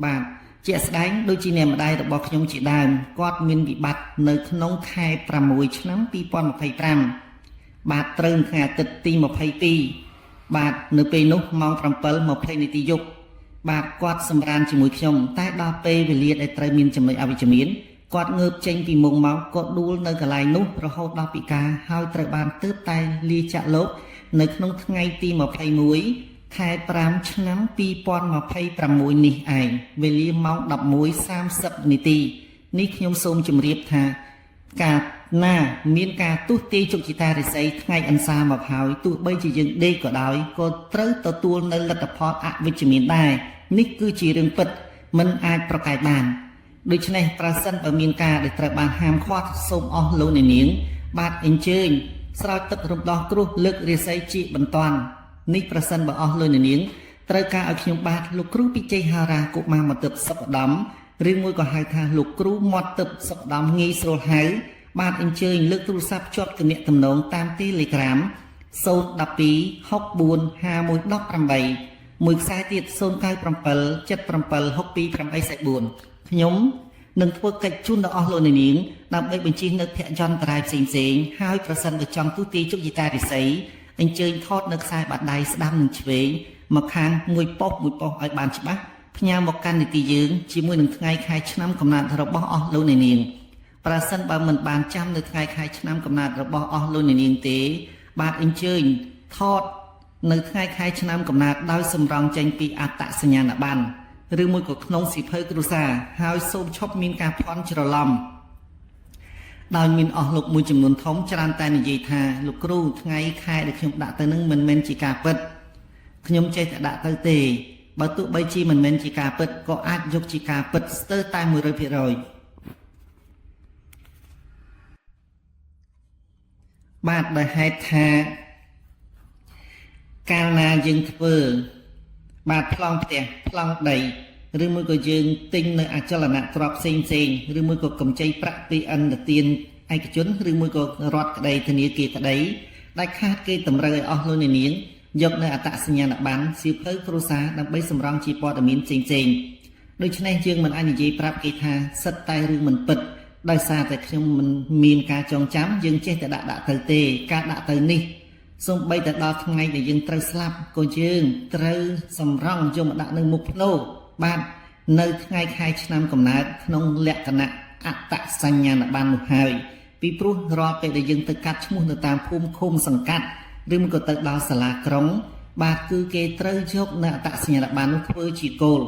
S1: បាទជាក់ស្ដែងដូចជាអ្នកម្ដាយរបស់ខ្ញុំជាដើមគាត់មានវិបត្តិនៅក្នុងខែ6ឆ្នាំ2025បាទត្រូវថ្ងៃអាទិត្យទី22បាទនៅពេលនោះម៉ោង7:20 នាទីយប់បាទគាត់សម្រានជាមួយខ្ញុំតែដល់ពេលវេលាដែលត្រូវមានចំណុចអវិជ្ជមានគាត់ងើបចេញពីមុងមកគាត់ដួលនៅកន្លែងនោះរហូតដល់ពិការហើយត្រូវបានទើបតែលាចាក់លោកនៅក្នុងថ្ងៃទី21ខែ5ឆ្នាំ2026នេះឯងវេលាម៉ោង11:30 នាទីនេះខ្ញុំសូមជម្រាបថាកាលណាមានការទុះទាយជោគជតារិស័យថ្ងៃអន្សាមកហើយទោះបីជាយើងដេកក៏ដោយក៏ត្រូវទទួលនៅលទ្ធផលអវិជ្ជមានដែរនេះគឺជារឿងពិតមិនអាចប្រកែកបានដូច្នេះប្រសិនបើមានការដែលត្រូវបានហាមឃាត់សូមអស់លោកអ្នកនាងបាទអញ្ជើញស្រោចទឹករំដោះគ្រោះលើករាសីជាបន្ទាន់នេះប្រសិនបើអស់លោកអ្នកនាងត្រូវការឲ្យខ្ញុំបាទលោកគ្រូពិជ័យហារាកុមារមកទឹកសុខឧត្តមឬមួយក៏ហៅថាលោកគ្រូមាត់ទឹកសុខឧត្តមងាយស្រួលហៅបាទអញ្ជើញលើកទូរស័ព្ទជាប់ទំនាក់ទំនងតាម Telegram 012 64 5118មួយខ្សែទៀត097 77 62844ខ្ញុំនឹងធ្វើកិច្ចជូនដល់អស់លោកអ្នកនាងដើម្បីបញ្ជិះនៅភយន្តរាយផ្សេងៗហើយប្រសិនបើចង់ទូទាយជោគជតារិស័យអញ្ជើញថតនៅខ្សែបាតដៃស្ដាំនិងឆ្វេងមកខាងមួយប៉ុស្ឲ្យបានច្បាស់ផ្ញើមកកាន់នីតិយើងជាមួយនឹងថ្ងៃខែឆ្នាំកំណើតរបស់អស់លោកអ្នកនាងប្រសិនបើមិនបានចាំនៅថ្ងៃខែឆ្នាំកំណើតរបស់អស់លោកអ្នកនាងទេបាទអញ្ជើញថតនៅថ្ងៃខែឆ្នាំកំណើតដោយសម្រង់ចេញពីអត្តសញ្ញាណប័ណ្ណឬមួយក៏ក្នុងសៀវភៅគ្រួសារហើយសូមឈប់មានការភ័ន្តច្រឡំដោយមានអស់លោកមួយចំនួនធំច្រើនតែនិយាយថាលោកគ្រូថ្ងៃខែដែលខ្ញុំដាក់ទៅនឹងមិនមែនជាការពិតខ្ញុំចេះតែដាក់ទៅទេបើទោះបីជាមិនមែនជាការពិតក៏អាចយកជាការពិតស្ទើរតែ 100% បាទដោយហេតុថាកាលណាយើងធ្វើបាទប្លង់ផ្ទះប្លង់ដី ឬមួយក៏យើងទិញនៅអចលនទ្រព្យផ្សេងឬមួយក៏កម្ចីប្រាក់ពីអន្តទានឯកជនឬមួយក៏រដ្ឋក្តីធនាគារក្តីដែលខាតគេតម្រូវឲ្យអស់លោកអ្នកនាងយកនៅអត្តសញ្ញាណប័ណ្ណសៀវភៅគ្រួសារដើម្បីសម្រង់ជាព័ត៌មានផ្សេងដូច្នេះយើងមិនអាចនិយាយប្រាប់គេថាសិតតែរឿងមិនពិតដោយសារតែខ្ញុំមិនមានការចងចាំយើងចេះតែដាក់ទៅទេការដាក់ទៅនេះសូម្បីតែដល់ថ្ងៃដែលយើងត្រូវស្លាប់ក៏យើងត្រូវសម្រង់យកមកដាក់នៅមុខភ្នោបាទនៅថ្ងៃខែឆ្នាំកំណើតក្នុងលក្ខណៈអត្តសញ្ញាណប័ណ្ណនោះហើយពីព្រោះរាល់ពេលដែលយើងទៅកាត់ឈ្មោះនៅតាមភូមិឃុំសង្កាត់ឬមកក៏ទៅដល់សាលាក្រុងបាទគឺគេត្រូវយកនៅអត្តសញ្ញាណប័ណ្ណនោះធ្វើជាគោល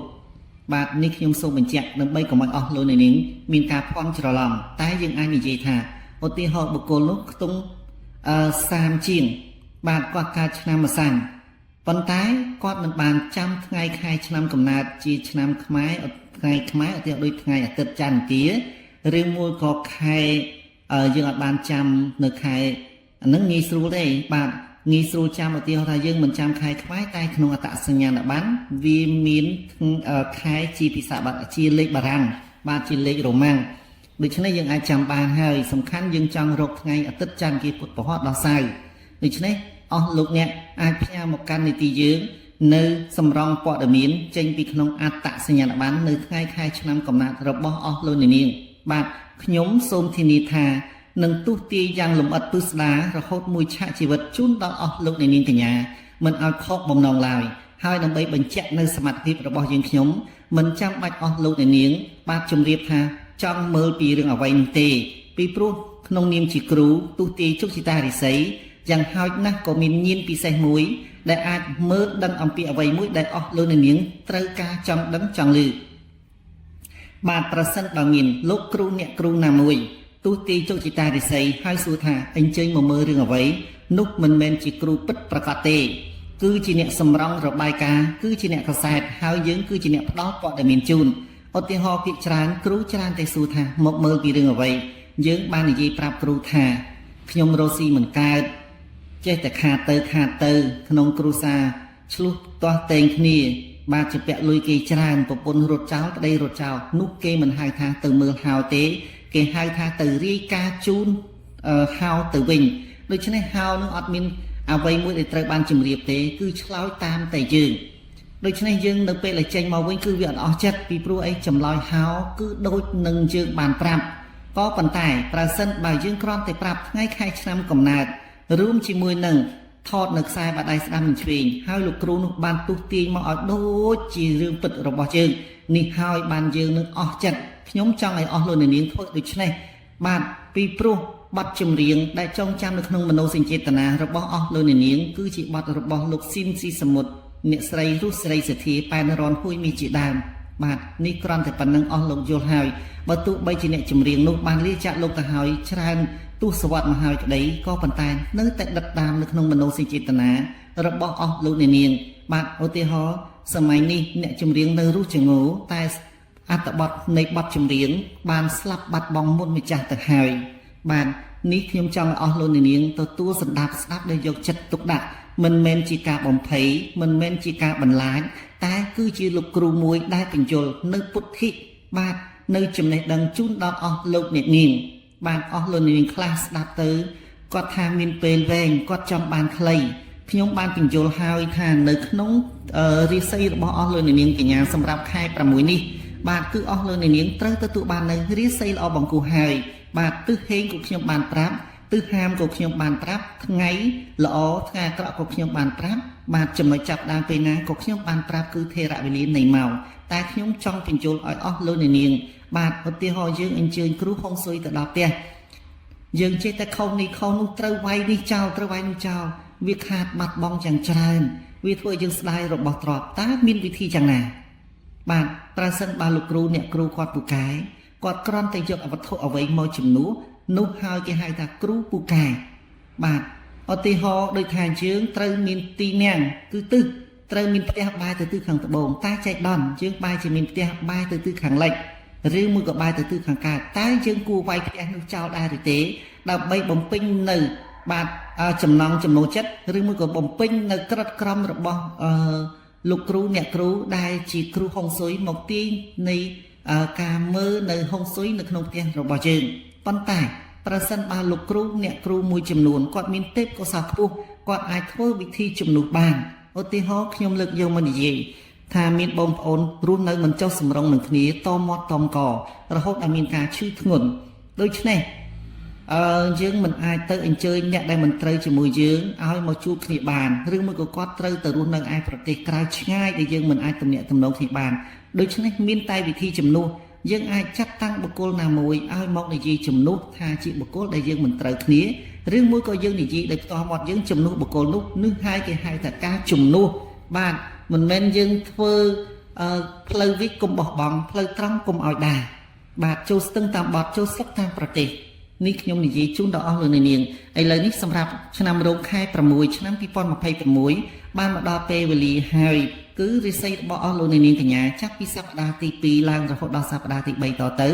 S1: បាទនេះខ្ញុំសូមបញ្ជាក់ដើម្បីកុំឲ្យអស់លោកអ្នកនាងមានការភ័ន្តច្រឡំតែយើងអាចនិយាយថាឧទាហរណ៍បុគ្គលនោះខ្ទង់30ជាងបាទគាត់កើតឆ្នាំម្សាញ់ប៉ុន្តែគាត់មិនបានចាំថ្ងៃខែឆ្នាំកំណើតជាឆ្នាំខ្មែរថ្ងៃខ្មែរឧទាហរណ៍ដូចថ្ងៃអាទិត្យច័ន្ទអង្គារឬមួយក៏ខែយើងអាចបានចាំនៅខែអានឹងងាយស្រួលទេបាទងាយស្រួលចាំឧទាហរណ៍ថាយើងមិនចាំខែខ្មែរតែក្នុងអត្តសញ្ញាណប័ណ្ណវាមានខែជាភាសាជាលេខបារាំងបាទជាលេខរ៉ូម៉ាំងដូច្នេះយើងអាចចាំបានហើយសំខាន់យើងចង់រកថ្ងៃអាទិត្យច័ន្ទអង្គារពុធពហុដល់សៅរ៍ដូច្នេះអស់លោកអ្នកអាចផ្ញើមកកាន់នីតិយើងនៅសម្រង់ព័ត៌មានចេញពីក្នុងអត្តសញ្ញាណប័ណ្ណនៅថ្ងៃខែឆ្នាំកំណើតរបស់អស់លោកអ្នកនាងបាទខ្ញុំសូមធានាថានឹងទុះទាយយ៉ាងលម្អិតពិស្ដាររហូតមួយឆាកជីវិតជូនដល់អស់លោកអ្នកនាងកញ្ញាមិនឲ្យខកបំណងឡើយហើយដើម្បីបញ្ជាក់នៅសមត្ថភាពរបស់យើងខ្ញុំមិនចាំបាច់អស់លោកអ្នកនាងបាទជម្រាបថាចង់មើលពីរឿងអ្វីនោះទេពីព្រោះក្នុងនាមជាគ្រូទុះទាយជោគជតារិស័យយ៉ាងហោចណាស់ក៏មានញាណពិសេសមួយដែលអាចមើលដឹងអំពីអ្វីមួយដែលអស់លោកអ្នកនាងត្រូវការចង់ដឹងចង់ឮបាទប្រសិនបើមានលោកគ្រូអ្នកគ្រូណាមួយទុះទាយជោគជតារិស័យហើយសួរថាអញ្ជើញមកមើលរឿងអ្វីនោះមិនមែនជាគ្រូពិតប្រាកដទេគឺជាអ្នកសម្រង់របាយការណ៍គឺជាអ្នកកសែតហើយយើងគឺជាអ្នកផ្ដល់ព័ត៌មានជូនឧទាហរណ៍ភាគច្រើនគ្រូច្រើនតែសួរថាមកមើលពីរឿងអ្វីយើងបាននិយាយប្រាប់គ្រូថាខ្ញុំរស់ស៊ីមិនកើតចេះតែខាតទៅក្នុងគ្រួសារឆ្លោះទាស់តែងគ្នាបាទជាពាក់លុយគេច្រើនប្រពន្ធរត់ចោលប្តីរត់ចោលនោះគេមិនហៅថាទៅមើលហោទេគេហៅថាទៅរាយការណ៍ជូនហោទៅវិញដូច្នេះហោនឹងអត់មានអ្វីមួយដែលត្រូវបានជម្រាបទេគឺឆ្លើយតាមតែយើងដូច្នេះយើងនៅពេលដែលចេញមកវិញគឺវាអត់អស់ចិត្តពីព្រោះអីចម្លើយហោគឺដូចនឹងយើងបានប្រាប់ក៏ប៉ុន្តែប្រសិនបើយើងគ្រាន់តែប្រាប់ថ្ងៃខែឆ្នាំកំណើតរួមជាមួយនឹងថតនៅខ្សែបាតដៃស្ដាំនិងឆ្វេងហើយលោកគ្រូនោះបានទុះទាញមកឲ្យដូចជារឿងពិតរបស់យើងនេះហើយបានយើងនឹងអស់ចិត្តខ្ញុំចង់ឲ្យអស់លោកអ្នកនាងធ្វើដូច្នេះបាទពីព្រោះបទចម្រៀងដែលចងចាំនៅក្នុងមនោសញ្ចេតនារបស់អស់លោកអ្នកនាងគឺជាបទរបស់លោកស៊ីនស៊ីសមុទ្រអ្នកស្រីរុស្រីសធាប៉ែនរនហួយមាសជាដើមបាទនេះគ្រាន់តែប៉ុណ្្នឹងអស់លោកយល់ហើយបើទោះបីជាអ្នកចម្រៀងនោះបានលាចាកលោកទៅហើយច្រើនទស្សវត្សមកហើយក្តីក៏ប៉ុន្តែនៅតែដិតដាមនៅក្នុងមនោសញ្ចេតនារបស់អស់លោកអ្នកនាងបាទឧទាហរណ៍សម័យនេះអ្នកចម្រៀងនៅរស់ចងោតែអត្ថបទនៃបទចម្រៀងបានស្លាប់បាត់បង់មុនម្ចាស់ទៅហើយបាទនេះខ្ញុំចង់ឲ្យអស់លោកអ្នកនាងទទួលស្ដាប់ដោយយកចិត្តទុកដាក់មិនមែនជាការបំភ័យមិនមែនជាការបន្លាចតែគឺជាលោកគ្រូមួយដែលបញ្យលនៅពុទ្ធិបាទនៅចំណេះដឹងជូនដល់អស់លោកអ្នកនាងបាទអស់លោកអ្នកនាងខ្លះស្ដាប់ទៅគាត់ថាមានពេលវែងគាត់ចង់បានខ្លីខ្ញុំបានបញ្យលហើយថានៅក្នុងរាសីរបស់អស់លោកអ្នកនាងកញ្ញាសម្រាប់ខែ6នេះបាទគឺអស់លោកអ្នកនាងត្រូវទទួលបាននៅរាសីល្អបង្គោះហើយបាទទិសហេងក៏ខ្ញុំបានប្រាប់ទិសហាមក៏ខ្ញុំបានប្រាប់ថ្ងៃល្អថ្ងៃអាក្រក់ក៏ខ្ញុំបានប្រាប់បាទចំណុចចាប់ដើមពេលណាក៏ខ្ញុំបានប្រាប់គឺថេរវេលានៃម៉ោងតែខ្ញុំចង់បញ្យលឲ្យអស់លោកអ្នកនាងបាទឧទាហរណ៍យើងអញ្ជើញគ្រូហុងស៊ុយទៅដល់ផ្ទះយើងចេះតែខុសនេះខុសនោះត្រូវវាយនេះចោលត្រូវវាយនោះចោលវាខាតបាត់បង់យ៉ាងច្រើនវាធ្វើឲ្យយើងស្ដាយរបស់ទ្រព្យតើមានវិធីយ៉ាងណាបាទប្រសិនបើលោកគ្រូអ្នកគ្រូគាត់ពូកែគាត់គ្រាន់តែយកវត្ថុអ្វីមកជំនួសនោះហើយគេហៅថាគ្រូពូកែបាទឧទាហរណ៍ដូចថាយើងត្រូវមានទីនាំងគឺទិសត្រូវមានផ្ទះបែរទៅទិសខាងត្បូងតែចែកដន់យើងបែរជាមានផ្ទះបែរទៅទិសខាងលិចឬមួយក៏បែរទៅទិសខាងកើតតែយើងគួរវាយផ្ទះនោះចោលដែរឬទេដើម្បីបំពេញនៅបាទចំណង់ចំណូលចិត្តឬមួយក៏បំពេញនៅក្រិតក្រមរបស់ លោកគ្រូអ្នកគ្រូដែលជាគ្រូហុងស៊ុយមកទាញនៃការមើលនៅហុងស៊ុយនៅក្នុងផ្ទះរបស់យើងប៉ុន្តែប្រសិនបើលោកគ្រូអ្នកគ្រូមួយចំនួនគាត់មានទេពកោសល្យខ្ពស់គាត់អាចធ្វើវិធីជំនួសបានឧទាហរណ៍ខ្ញុំលើកយកមកនិយាយថាមានបងប្អូនរស់នៅមិនចុះសម្រុងនឹងគ្នាតមាត់តករហូតដល់មានការឈឺធ្ងន់ដូច្នេះយើងមិនអាចទៅអញ្ជើញអ្នកដែលមិនត្រូវជាមួយយើងឲ្យមកជួបគ្នាបានឬមួយក៏គាត់ត្រូវទៅរស់នៅឯប្រទេសក្រៅឆ្ងាយដែលយើងមិនអាចទំនាក់ទំនងគ្នាបានដូច្នេះមានតែវិធីជំនួសយើងអាចចាត់តាំងបុគ្គលណាមួយឲ្យមកនិយាយជំនួសថាជាបុគ្គលដែលយើងមិនត្រូវគ្នាឬមួយក៏យើងនិយាយដោយផ្ទាល់មាត់យើងជំនួសបុគ្គលនោះនឹងហើយគេហៅថាការជំនួសបាទមិនមែនយើងធ្វើផ្លូវវិកកុំបោះបង់ផ្លូវត្រង់កុំឲ្យដាបាទចូលស្ទឹងតាមបត់ចូលស្រុកតាមប្រទេសនេះខ្ញុំនិយាយជូនដល់អស់លោកអ្នកនាងឥឡូវនេះសម្រាប់ឆ្នាំរោងខែ6ឆ្នាំ2026បានមកដល់ពេលវេលាហើយគឺរិស័យរបស់អស់លោកអ្នកនាងកញ្ញាចាប់ពីសប្តាហ៍ទី2ឡើងរហូតដល់សប្តាហ៍ទី3តទៅ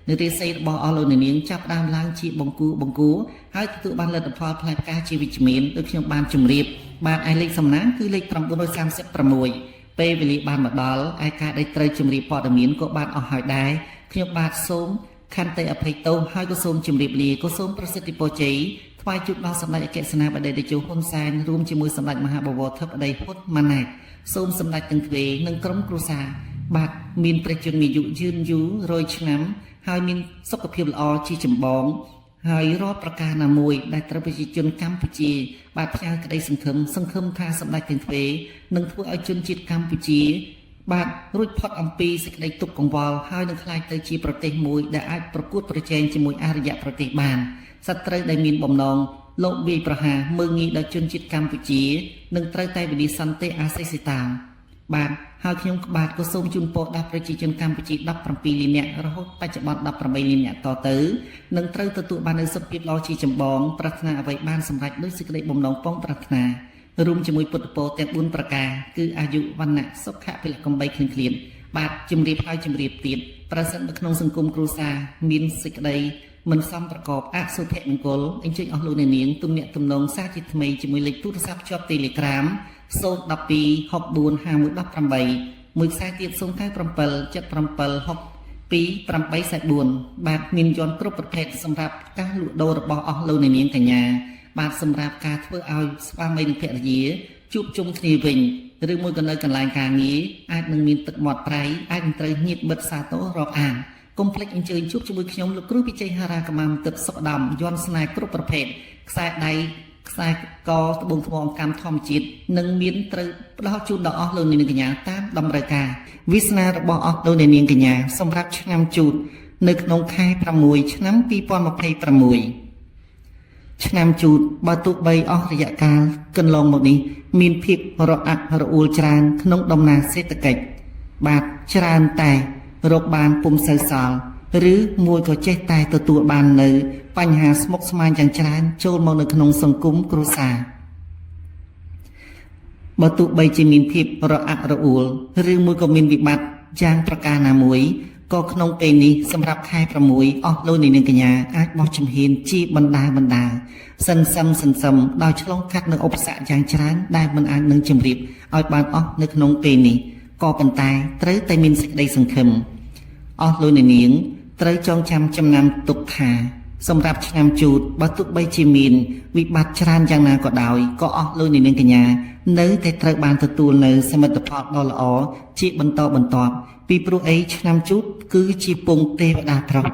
S1: នៅរិស័យរបស់អស់លោកអ្នកនាងចាប់ដើមឡើងជាបង្គួរហើយទទួលបានលទ្ធផលផ្លែផ្កាជាវិជ្ជមានដូចខ្ញុំបានជម្រាបបាទឯលេខសំណាងគឺលេខ936ពេលវេលាបានមកដល់ឯការដែលត្រូវជម្រាបព័ត៌មានក៏បានអស់ហើយដែរខ្ញុំបាទសូមខន្តីអភ័យទោសហើយក៏សូមជម្រាបលាក៏សូមប្រសិទ្ធពរជ័យថ្វាយជូនដល់សម្ដេចអគ្គសេនាបតីតេជោហ៊ុនសែនរួមជាមួយសម្ដេចមហាបវរធិបតីហ៊ុនម៉ាណែតសូមសម្ដេចទាំងទ្វេនិងក្រុមគ្រួសារបាទមានព្រះជន្មាយុយឺនយូរ100ឆ្នាំហើយមានសុខភាពល្អជាចម្បងហើយរាល់ប្រការណាមួយដែលត្រូវប្រជាជនកម្ពុជាបាទផ្ញើក្តីសង្ឃឹមថាសម្ដេចទាំងទ្វេនឹងធ្វើឲ្យជនជាតិកម្ពុជាបាទរួចផុតអំពីសេចក្តីទុក្ខកង្វល់ហើយនឹងក្លាយទៅជាប្រទេសមួយដែលអាចប្រកួតប្រជែងជាមួយអរិយប្រទេសបានសត្រូវដែលមានបំណងលោកវាយប្រហារមើងងាយដល់ជនជាតិកម្ពុជានឹងត្រូវតែវិនិច្ឆ័យសន្តិអាសេសិតាបាទហើយខ្ញុំបាទក៏សូមជូនពរដល់ប្រជាជនកម្ពុជា17លាននាក់រហូតបច្ចុប្បន្ន18លាននាក់តទៅនឹងត្រូវទទួលបាននូវសុខភាពល្អជាចម្បងប្រាថ្នាអ្វីបានសម្រេចដោយសេចក្តីបំណងពងប្រាថ្នារួមជាមួយពុទ្ធពរទាំង4ប្រការគឺអាយុវណ្ណៈសុខៈពលៈកំបីគ្លៀងគ្លៀនបាទជំរាបហើយជំរាបទៀតប្រសិនបើក្នុងសង្គមគ្រួសារមានសេចក្តីមិនសមប្រកបអសុភមង្គលអញ្ជើញអស់លោកអ្នកនាងទំនាក់ទំនងសារជាថ្មីជាមួយលេខទូរស័ព្ទភ្ជាប់ Telegram 012 64 5118មួយខ្សែទៀត097 77 62 844បាទមានយន្តគ្រប់ប្រភេទសម្រាប់ការលក់ដូររបស់អស់លោកអ្នកនាងកញ្ញាបាទសម្រាប់ការធ្វើឲ្យស្វាមីនិងភរិយាជួបជុំគ្នាវិញឬមួយក៏នៅកន្លែងការងារអាចនឹងមានទឹកមាត់ប្រៃអាចនឹងត្រូវញាតិមិត្តសាទររាប់អានកុំភ្លេចអញ្ជើញជួបជាមួយខ្ញុំលោកគ្រូវិជ័យហារាកម្មាទឹកសុខដំយន្តស្នេហ៍គ្រប់ប្រភេទខ្សែដៃខ្សែកត្បូងថ្មអង្កាំធម្មជាតិនឹងមានត្រូវផ្ដល់ជូនដល់អស់លោកអ្នកនាងកញ្ញាតាមតម្រូវការវាសនារបស់អស់លោកអ្នកនាងកញ្ញាសម្រាប់ឆ្នាំជូតនៅក្នុងខែ6ឆ្នាំ2026ឆ្នាំជូតបើទោះបីអស់រយៈកាលកន្លងមកនេះមានភាពរអាក់រអួលច្រើនក្នុងដំណើរសេដ្ឋកិច្ចបាទច្រើនតែរកបានពុំសូវសល់ឬមួយក៏ចេះតែទទួលបាននៅបញ្ហាស្មុគស្មាញយ៉ាងច្រើនចូលមកនៅក្នុងសង្គមគ្រួសារបើទោះបីជាមានភាពរអាក់រអួលឬមួយក៏មានវិបត្តិយ៉ាងប្រការណាមួយក៏ក្នុងពេលនេះសម្រាប់ខែ6អស់លោកនាងកញ្ញាអាចបោះជំហានជាបណ្ដាសន្សំដោយឆ្លងកាត់នៅឧបសគ្គយ៉ាងច្រើនដែលមិនអាចនឹងជម្រាបឲ្យបានអស់នៅក្នុងពេលនេះក៏ប៉ុន្តែត្រូវតែមានសេចក្តីសង្ឃឹមអស់លោកនាងត្រូវចងចាំចំណាំទុកថាសម្រាប់ឆ្នាំជូតបើទោះបីជាមានវិបត្តិច្រើនយ៉ាងណាក៏ដោយក៏អស់លោកនាងកញ្ញានៅតែត្រូវបានទទួលនៅសមិទ្ធផលដ៏ល្អជាបន្តបន្ទាប់ពីព្រោះអីឆ្នាំជូតគឺជាពងទេវតាប្រុស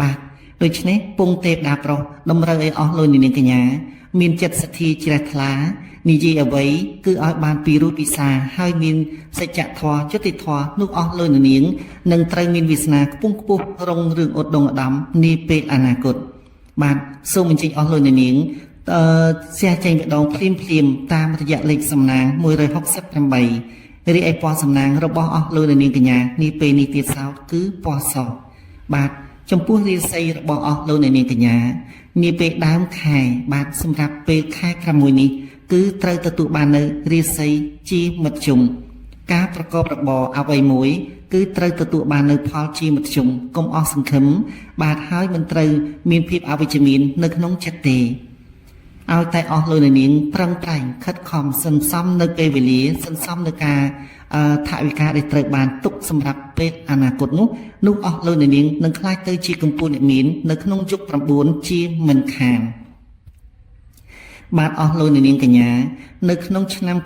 S1: បាទដូច្នេះពងទេវតាប្រុសតម្រូវឲ្យអស់លោកនាងកញ្ញាមានចិត្តសទ្ធាជ្រះថ្លានិយាយអ្វីគឺឲ្យបានពីរូបពិសាហើយមានសច្ចធម៌យុត្តិធម៌នោះអស់លោកនាងនឹងត្រូវមានវាសនាខ្ពង់ខ្ពស់រុងរឿងឧត្តមឧត្តមនាពេលអនាគតបាទសូមអញ្ជើញអស់លោកនាងសះចេញម្ដងភ្លាមតាមរយៈលេខសំណាង168រីឯពណ៌សំណាងរបស់អស់លោកនាងកញ្ញានេះពេលនេះទៀតសោតគឺពណ៌សបាទចំពោះរាសីរបស់អស់លោកនាងកញ្ញានាពេលដើមខែបាទសម្រាប់ពេលខែ6នេះគឺត្រូវទទួលបាននៅរាសីជាមធ្យមការប្រកបរបរអ្វីមួយគឺត្រូវទទួលបាននៅផលជាមធ្យមកុំអស់សង្ឃឹមបាទហើយមិនត្រូវមានភាពអវិជ្ជមាននៅក្នុងចិត្តទេ ឲ្យតែអស់លោកនាងប្រឹងប្រែងខិតខំសន្សំនៅពេលវេលាសន្សំនៅការថវិកាដែលត្រូវបានទុកសម្រាប់ពេលអនាគតនោះអស់លោកនាងនឹងក្លាយទៅជាកម្ពុជាអ្នកមាននៅក្នុងយុគ9ជាមិនខានបាទអស់លោកនាងកញ្ញានៅក្នុងឆ្នាំ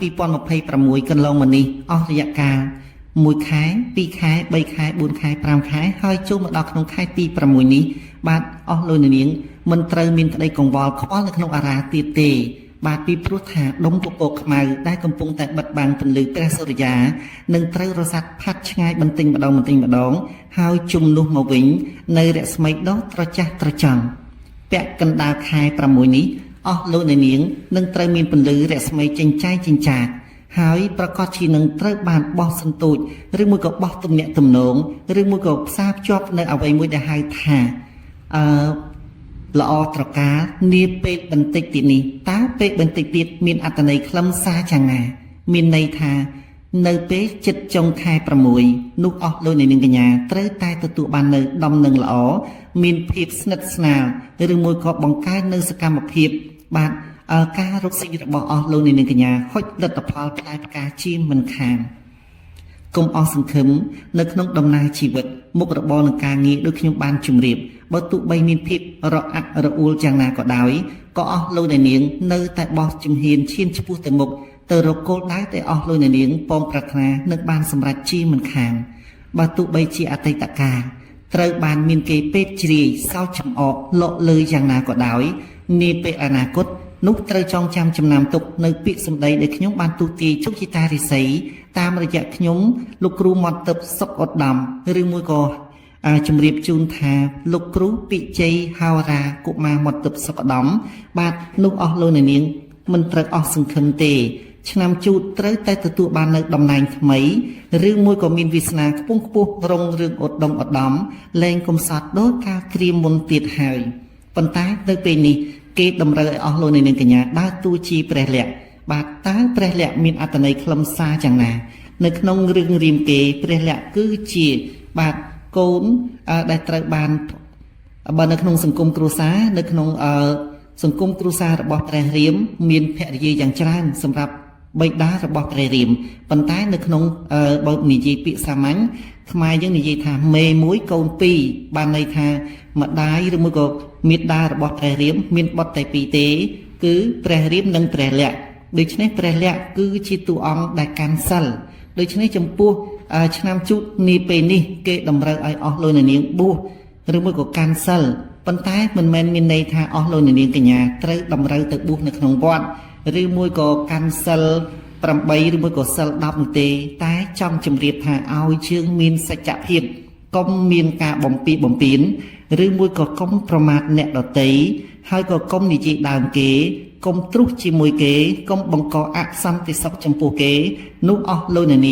S1: 2026កន្លងមកនេះអស់រយៈកាល1ខែ2ខែ3ខែ4ខែ5ខែហើយចូលមកដល់ក្នុងខែទី6នេះបាទអស់លោកនាងមិនត្រូវមានក្តីកង្វល់ខ្វល់នៅក្នុងអារាទៀតទេបាទពីព្រោះថាដុំពពកខ្មៅដែលកំពុងតែបិទបាំងពន្លឺព្រះសូរិយានឹងត្រូវរសាត់ផាត់ឆ្ងាយបន្តិចម្ដងហើយជំនួសមកវិញនៅរស្មីដ៏ត្រចះត្រចង់ពាក់កណ្ដាលខែ6នេះអស់លោកនាងនឹងត្រូវមានពន្លឺរស្មីចិញ្ចាចចិញ្ចាតហើយប្រកាសជានឹងត្រូវបានបោះសន្ទូចឬមួយក៏បោះទំនាក់ទំនងឬមួយក៏ផ្សារភ្ជាប់នៅអ្វីមួយដែលហៅថាល្អត្រកាលនាពេលបន្តិចទៀតនេះតើពេលបន្តិចទៀតមានអត្ថន័យខ្លឹមសារយ៉ាងណាមានន័យថានៅពេលជិតចុងខែ6នោះអស់លោកនាងកញ្ញាត្រូវតែទទួលបាននៅដំណឹងល្អមានភាពស្និទ្ធស្នាលឬមួយក៏បង្កើននៅសកម្មភាពបាទការរកស៊ីរបស់អស់លោកនាងកញ្ញាហុចលទ្ធផលផ្លែផ្កាជាមិនខានកុំអស់សង្ឃឹមនៅក្នុងដំណើរជីវិតមុខរបរនឹងការងារដូចខ្ញុំបានជម្រាបបើទោះបីមានភាពរអាក់រអួលយ៉ាងណាក៏ដោយក៏អស់លោកនាងនៅតែបោះជំហានឈានឆ្ពោះទៅមុខទៅរកគោលដៅដែលអស់លោកនាងពងប្រាថ្នានឹងបានសម្រេចជាមិនខានបើទោះបីជាអតីតកាលត្រូវបានមានគេពេកជ្រាយសោកចំអកលក់លើយ៉ាងណាក៏ដោយនាពេលអនាគតនោះត្រូវចងចាំចំណាំទុកនៅពាក្យសម្ដីដែលខ្ញុំបានទូទាយជោគជតារិស័យតាមរយៈខ្ញុំលោកគ្រូមាត់ទឹកសុកឧត្តមឬមួយក៏ជំរាបជូនថាលោកគ្រូពិជ័យហោរាកុមារមាត់ទឹកសុកឧត្តមបាទនោះអស់លោកនាងមិនត្រូវអស់សង្ឃឹមទេឆ្នាំជូតត្រូវតែទទួលបាននៅតំណែងថ្មីឬមួយក៏មានវាសនាខ្ពង់ខ្ពស់រងរឿងឧត្តមឧត្តមលែងកំសត់ដោយការក្រៀមមុនទៀតហើយប៉ុន្តែនៅពេលនេះគេតម្រូវឲ្យអស់លោកនាងកញ្ញាដើរតួជាព្រះលក្ខណ៍បាទតើព្រះលក្ខណ៍មានអត្ថន័យខ្លឹមសារយ៉ាងណានៅក្នុងរឿងរាមកេរ្តិ៍ព្រះលក្ខណ៍គឺជាបាទកូនដែលត្រូវបានបើនៅក្នុងសង្គមគ្រួសារនៅក្នុងសង្គមគ្រួសាររបស់ព្រះរាមមានភរិយាយ៉ាងច្រើនសម្រាប់បិតារបស់ព្រះរាមប៉ុន្តែនៅក្នុងបើនិយាយពាក្យសាមញ្ញខ្មែរយើងនិយាយថាមេ1កូន2បានន័យថាម្ដាយឬមួយក៏មាតារបស់ព្រះរាមមានបុត្រតែ2ទេគឺព្រះរាមនិងព្រះលក្ខណ៍ដូច្នេះព្រះលក្ខណ៍គឺជាតួអង្គដែលកាន់សិលដូច្នេះចំពោះឆ្នាំជូតនាពេលនេះគេតម្រូវឲ្យអស់លោកនាងបួសឬមួយក៏កាន់សិលប៉ុន្តែមិនមែនមានន័យថាអស់លោកនាងកញ្ញាត្រូវតម្រូវទៅបួសនៅក្នុងវត្តឬមួយក៏កាន់សិល8ឬមួយក៏សិល10នោះទេតែចង់ជម្រាបថាឲ្យជើងមានសច្ចភាពកុំមានការបំពីបំពៀនឬមួយក៏កុំប្រមាថអ្នកដទៃហើយក៏កុំនិយាយដើមគេកុំទ្រុសជាមួយគេកុំបង្កអសន្តិសុខចំពោះគេនោះអស់លោកនាង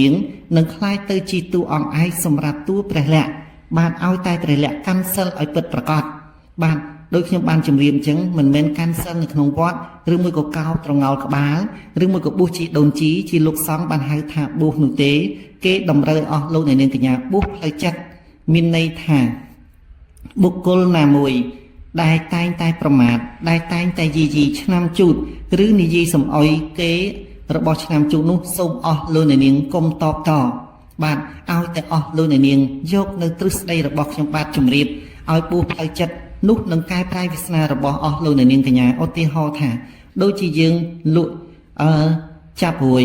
S1: នឹងខ្លាយទៅជាតួអង្គឯកសម្រាប់តួព្រះលក្ខណ៍បាទឲ្យតែព្រះលក្ខណ៍កាន់សិលឲ្យពិតប្រាកដបាទដូចខ្ញុំបានជម្រាបអញ្ចឹងមិនមែនកាន់សិលនៅក្នុងវត្តឬមួយក៏កោបត្រងោលក្បាលឬមួយក៏បួសជាដូនជីជាលោកសង្ឃបានហៅថាបួសនោះទេគេតម្រូវអស់លោកនាងកញ្ញាបួសផ្លូវចិត្តមានន័យថាបុគ្គលណាមួយដែលតែងតែប្រមាថដែលតែងតែយីឆ្នាំជូតឬនិយាយសំអុយគេរបស់ឆ្នាំជូតនោះសូមអស់លោកនាងកុំតបតបាទឲ្យតែអស់លោកនាងយកនៅទ្រឹស្ដីរបស់ខ្ញុំបាទជម្រាបឲ្យបួសផ្លូវចិត្តនោះនឹងកែប្រែវាសនារបស់អស់លោកនាងកញ្ញាឧទាហរណ៍ថាដូចជាយើងលក់ចាប់រួយ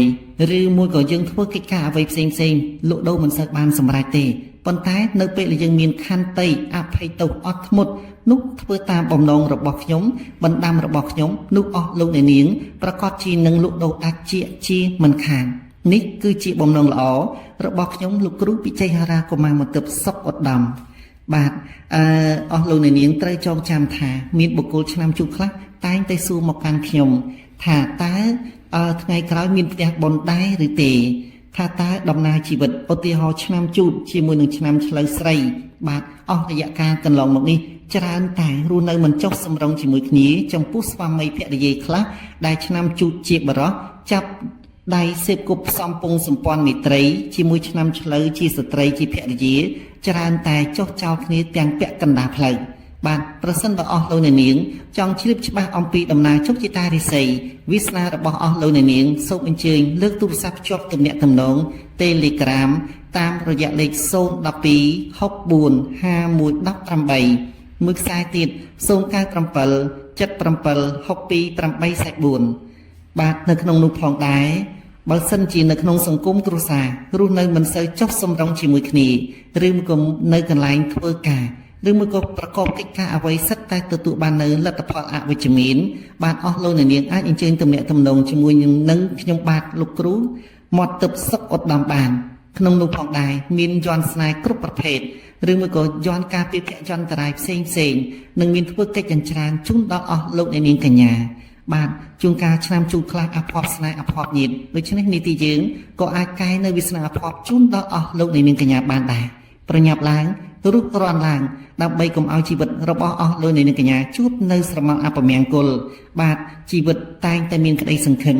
S1: ឬមួយក៏យើងធ្វើកិច្ចការអ្វីផ្សេងលក់ដូរមិនសូវបានសម្រេចទេប៉ុន្តែនៅពេលដែលយើងមានខន្តីអភ័យទោសអត់ធ្មត់នោះធ្វើតាមបំណងរបស់ខ្ញុំបណ្ដាំរបស់ខ្ញុំនោះអស់លោកនាងប្រកាសជានឹងលក់ដូរដាច់ជាមិនខាននេះគឺជាបំណងល្អរបស់ខ្ញុំលោកគ្រូពិជ័យហារាកុមារមន្ទិបសុកឧត្តមបាទអស់លោកនាងត្រូវចងចាំថាមានបុគ្គលឆ្នាំជូតខ្លះតែងតែសួរមកកាន់ខ្ញុំថាតើថ្ងៃក្រោយមានផ្ទះបុណ្យដែរឬទេថាតើដំណើរជីវិតឧទាហរណ៍ឆ្នាំជូតជាមួយនឹងឆ្នាំឆ្លូវស្រីបាទអស់រយៈកាលកន្លងមកនេះច្រើនតែរស់នៅមិនចុះសម្រុងជាមួយគ្នាចំពោះស្វាមីភរិយាខ្លះដែលឆ្នាំជូតជាបរិសចាប់ដៃសេពគប់ផ្សំពងសម្ព័ន្ធមេត្រីជាមួយឆ្នាំឆ្លូវជាស្ត្រីជាភរិយាច្រើនតែចុះចោលគ្នាទាំងពាក់កណ្ដាលផ្លូវ បាទប្រសិនបើអស់លោកអ្នកនាងចង់ជ្រាបច្បាស់អំពីដំណើរជោគជតារិស័យវាសនារបស់អស់លោកអ្នកនាងសូមអញ្ជើញលើកទូរស័ព្ទភ្ជាប់ទំនាក់ទំនង Telegram តាមរយៈលេខ012 64 5118មួយខ្សែទៀត097 77 62 844បាទនៅក្នុងនោះផងដែរបើសិនជានៅក្នុងសង្គមគ្រួសាររស់នៅមិនសូវចុះសម្រុងជាមួយគ្នាឬក៏នៅកន្លែងធ្វើការឬមួយក៏ប្រកបកិច្ចការអ្វីសិតតែទទួលបាននៅលទ្ធផលអវិជ្ជមានបាទអស់លោកអ្នកនាងអាចអញ្ជើញទំនាក់ទំនងជាមួយនឹងខ្ញុំបាទលោកគ្រូមាត់ទឹកសុខឧត្តមបានក្នុងនោះផងដែរមានយន្តស្នេហ៍គ្រប់ប្រភេទឬមួយក៏យន្តការពារភយន្តរាយផ្សេងនឹងមានធ្វើកិច្ចយ៉ាងច្រើនជូនដល់អស់លោកអ្នកនាងកញ្ញាបាទជួនកាលឆ្នាំជូនខ្លះអភ័ព្វស្នេហ៍អភ័ព្វញាតិដូច្នេះនីតិយើងក៏អាចកែនៅវាសនាអភ័ព្វជូនដល់អស់លោកអ្នកនាងកញ្ញាបានដែរប្រញាប់ឡើងរុះរាន់ឡើងដើម្បីកុំឲ្យជីវិតរបស់អស់លោកអ្នកនាងកញ្ញាជួបនៅស្រមោលអពមង្គលបាទជីវិតតែងតែមានក្តីសង្ឃឹម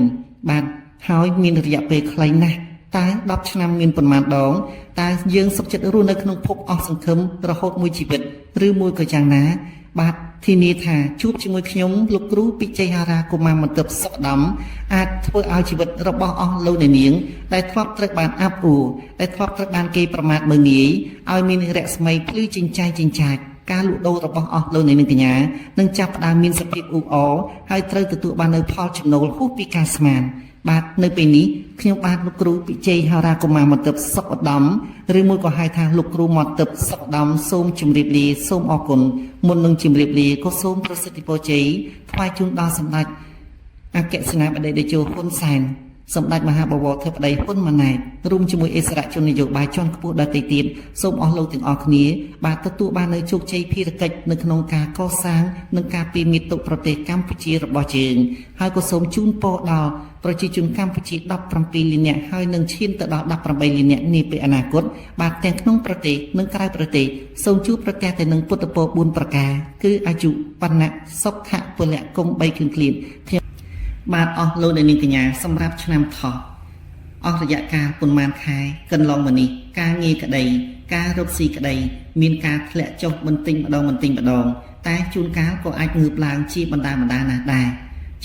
S1: បាទហើយមានរយៈពេលខ្លីណាស់តែ10ឆ្នាំមានប៉ុន្មានដងតែយើងសុខចិត្តរស់នៅក្នុងភពអស់សង្ឃឹមរហូតមួយជីវិតឬមួយក៏យ៉ាងណាបាទធានាថាជួបជាមួយខ្ញុំលោកគ្រូពិជ័យហារាកុមារមន្តពសុខដំអាចធ្វើឲ្យជីវិតរបស់អស់លោកអ្នកនាងដែលធ្លាប់ត្រូវបានអាប់អួរដែលធ្លាប់ត្រូវបានគេប្រមាថមើលងាយឲ្យមានរស្មីភ្លឺចិញ្ចាចការលក់ដូររបស់អស់លោកអ្នកនាងកញ្ញានឹងចាប់ផ្ដើមមានសភាពអ៊ូអរហើយត្រូវទទួលបាននូវផលចំណូលហួសពីការស្មានបាទនៅពេលនេះខ្ញុំបាទលោកគ្រូពិជ័យហារាកុមារមន្តពសុខឧត្តមឬមួយក៏ហៅថាលោកគ្រូមន្តពសុខឧត្តមសូមជម្រាបលាសូមអរគុណមុននឹងជម្រាបលាក៏សូមប្រសិទ្ធពរជ័យថ្វាយជូនដល់សម្ដេចអគ្គសេនាបតីតេជោហ៊ុនសែនសម្ដេចមហាបវរធិបតីហ៊ុនម៉ាណែតរួមជាមួយអិសរាជជននយោបាយជាន់ខ្ពស់ដទៃទៀតសូមអស់លោកទាំងអស់គ្នាបាទទទួលបាននូវជោគជ័យភារកិច្ចនៅក្នុងការកសាងនិងការពារមាតុប្រទេសកម្ពុជារបស់យើងហើយក៏សូមជូនពរដល់ប្រជាជនកម្ពុជា17លាននាក់ហើយនឹងឈានទៅដល់18លាននាក់នាពេលអនាគតបាទទាំងក្នុងប្រទេសនិងក្រៅប្រទេសសូមជួបប្រទះតែនឹងពុទ្ធពរ4ប្រការគឺអាយុវណ្ណៈសុខៈពលៈគុំ3គ្រឿងគ្លៀនបាទអស់លោកអ្នកនាងកញ្ញាសម្រាប់ឆ្នាំថោះអស់រយៈកាលប៉ុន្មានខែកន្លងមកនេះការងារក្តីការរកស៊ីក្តីមានការធ្លាក់ចុះបន្តិចម្ដងតែជួនកាលក៏អាចងើបឡើងជាបណ្ដាណាស់ដែរ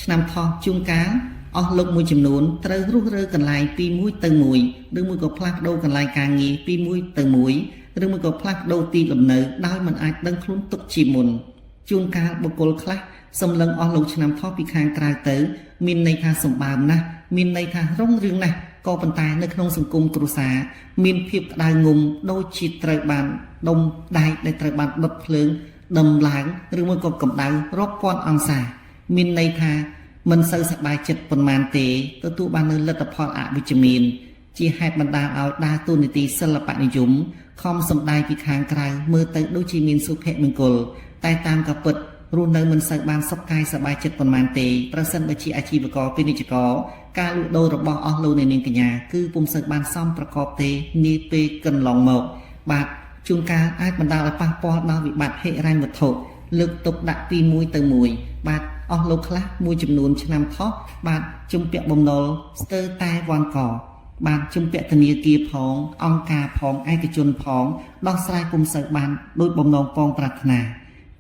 S1: ឆ្នាំថោះជួនកាលអស់លោកមួយចំនួនត្រូវរុះរើកន្លែងពីមួយទៅមួយឬមួយក៏ផ្លាស់ប្ដូរកន្លែងការងារពីមួយទៅមួយឬមួយក៏ផ្លាស់ប្ដូរទីលំនៅដោយមិនអាចដឹងខ្លួនទុកជាមុនជួនកាលបុគ្គលខ្លះសម្លឹងអស់លោកឆ្នាំថោះពីខាងក្រៅទៅមានន័យថាសម្បើមណាស់មានន័យថារុងរឿងណាស់ក៏ប៉ុន្តែនៅក្នុងសង្គមគ្រួសារមានភាពក្តៅងុំដូចជាត្រូវបានដុំដែកដែលត្រូវបានដុតភ្លើងដុំឡើងឬមួយក៏កម្ដៅរាប់ពាន់អង្សាមានន័យថាមិនសូវសប្បាយចិត្តប៉ុន្មានទេទទួលបាននូវលទ្ធផលអវិជ្ជមានជាហេតុបណ្ដាលឲ្យដើរតួនាទីសិល្បៈនិយមខំសម្ដែងពីខាងក្រៅមើលទៅដូចជាមានសុភមង្គលតែតាមការពិតរស់នៅមិនសូវបានសុខកាយសប្បាយចិត្តប៉ុន្មានទេប្រសិនបើជាអាជីវករពាណិជ្ជករការលក់ដូររបស់អស់លោកអ្នកនាងកញ្ញាគឺពុំសូវបានសមប្រកបទេនាពេលកន្លងមកបាទជួនកាលអាចបណ្ដាលឲ្យប៉ះពាល់ដល់វិបត្តិហិរញ្ញវត្ថុលើកទុកដាក់ពីមួយទៅមួយបាទអស់លោកខ្លះមួយចំនួនឆ្នាំថោះបាទជំពាក់បំណុលស្ទើរតែវាន់កបាទជំពាក់ធនាគារផងអង្គការផងឯកជនផងដោះស្រាយពុំសូវបានដោយបំណងពងប្រាថ្នា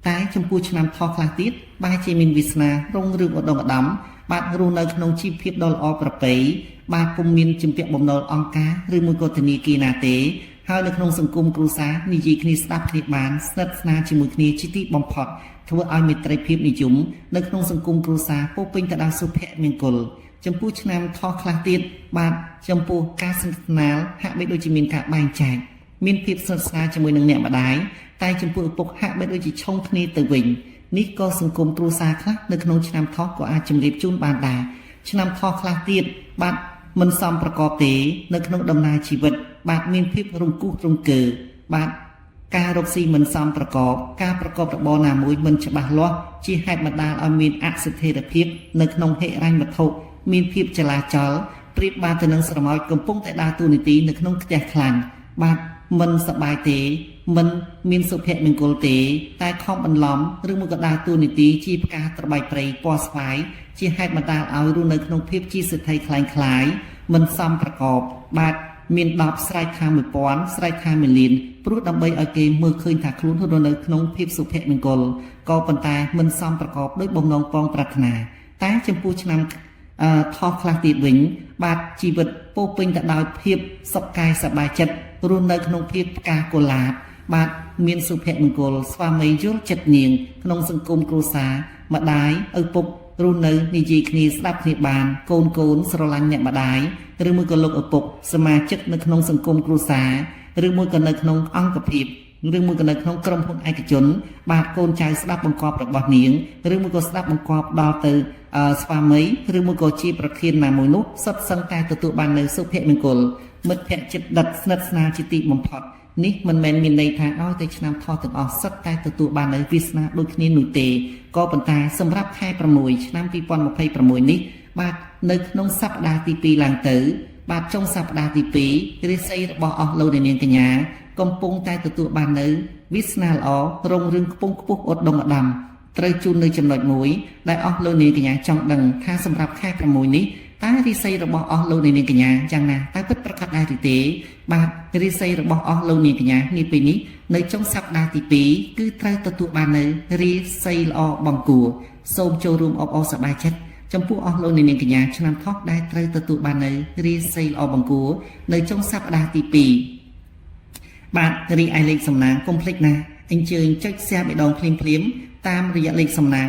S1: តែចំពោះឆ្នាំថោះខ្លះទៀតបែរជាមានវាសនារុងរឿងឧត្តមឧត្តមបាទរស់នៅក្នុងជីវភាពដ៏ល្អប្រពៃបាទពុំមានជំពាក់បំណុលអង្គការឬមួយក៏ធនាគារណាទេហើយនៅក្នុងសង្គមគ្រួសារនិយាយគ្នាស្ដាប់គ្នាបានស្និទ្ធស្នាលជាមួយគ្នាជាទីបំផុតធ្វើឲ្យមេត្រីភាពនិយមនៅក្នុងសង្គមគ្រួសារពោពេញទៅដោយសុភមង្គលចំពោះឆ្នាំថោះខ្លះទៀតបាទចំពោះការស្និទ្ធស្នាលហាក់បីដូចជាមានការបែងចែកមានភាពស្និទ្ធស្នាលជាមួយនឹងអ្នកម្ដាយតែចំពោះឪពុកហាក់បីដូចជាឆុងគ្នាទៅវិញនេះក៏សង្គមគ្រួសារខ្លះនៅក្នុងឆ្នាំថោះក៏អាចជម្រាបជូនបានដែរឆ្នាំថោះខ្លះទៀតបាទមិនសមប្រកបទេនៅក្នុងដំណើរជីវិតបាទមានភាពរង្គោះរង្គើបាទការរកស៊ីមិនសមប្រកបការប្រកបរបរណាមួយមិនច្បាស់លាស់ជាហេតុបណ្ដាលឲ្យមានអស្ថិរភាពនៅក្នុងហិរញ្ញវត្ថុមានភាពចលាចលប្រៀបបានទៅនឹងស្រមោចកំពុងតែដើរតួនាទីនៅក្នុងផ្ទះខ្លាញ់បាទមិនសប្បាយទេមិនមានសុភមង្គលទេតែខំបន្លំឬមួយក៏ដើរតួនាទីជាផ្កាត្របែកព្រៃពណ៌ស្វាយជាហេតុបណ្ដាលឲ្យរស់នៅក្នុងភាពជាសេដ្ឋីคล้ายៗមិនសមប្រកបបាទ មាន10ស្រែកថា1000ស្រែកថា1លានព្រោះដើម្បីឲ្យគេមើលឃើញថាខ្លួនរស់នៅក្នុងភាពសុភមង្គលក៏ប៉ុន្តែមិនសមប្រកបដោយបំណងពងប្រាថ្នាតែចំពោះឆ្នាំថោះខ្លះទៀតវិញបាទជីវិតពោពេញទៅដោយភាពសុខកាយសប្បាយចិត្តរស់នៅក្នុងភាពផ្កាកុលាបបាទមានសុភមង្គលស្វាមីយល់ចិត្តនាងក្នុងសង្គមគ្រួសារម្ដាយឪពុករស់នៅនិយាយគ្នាស្ដាប់គ្នាបានកូនស្រឡាញ់អ្នកម្ដាយឬមួយក៏លោកឪពុកសមាជិកនៅក្នុងសង្គមគ្រួសារឬមួយក៏នៅក្នុងអង្គភាពឬមួយក៏នៅក្នុងក្រុមហ៊ុនឯកជនបាទកូនចៅស្ដាប់បង្គាប់របស់នាងឬមួយក៏ស្ដាប់បង្គាប់ដល់ទៅស្វាមីឬមួយក៏ជាប្រធានណាមួយនោះសុទ្ធសឹងតែទទួលបាននៅសុភមង្គលមិត្តភក្តិចិត្តដិតស្និទ្ធស្នាលជាទីបំផុតនេះមិនមែនមានន័យថាឲ្យតែឆ្នាំថោះទាំងអស់សុទ្ធតែទទួលបាននៅវាសនាដូចគ្នានោះទេក៏ប៉ុន្តែសម្រាប់ខែ6ឆ្នាំ2026នេះបាទនៅក្នុងសប្តាហ៍ទី2ឡើងទៅបាទចុងសប្តាហ៍ទី2រាសីរបស់អស់លោកអ្នកនាងកញ្ញាកំពុងតែទទួលបាននៅវាសនាល្អរុងរឿងខ្ពង់ខ្ពស់ឧត្តមឧត្តមត្រូវជូននៅចំណុចមួយដែលអស់លោកអ្នកនាងកញ្ញាចង់ដឹងថាសម្រាប់ខែ6នេះតើរាសីរបស់អស់លោកអ្នកនាងកញ្ញាយ៉ាងណាតើពិតប្រាកដដែរឬទេបាទរាសីរបស់អស់លោកអ្នកនាងកញ្ញានាពេលនេះនៅចុងសប្តាហ៍ទី2គឺត្រូវទទួលបាននៅរាសីល្អបង្គួរសូមចូលរួមអបអរសប្បាយចិត្តចំពោះអស់លោកអ្នកនាងកញ្ញាឆ្នាំថោះដែលត្រូវទទួលបាននៅរាសីល្អបង្គួរនៅចុងសប្តាហ៍ទី2បាទរីឯលេខសំណាងកុំភ្លេចណាអញ្ជើញចុច share ម្ដងភ្លាមតាមរយៈលេខសំណាង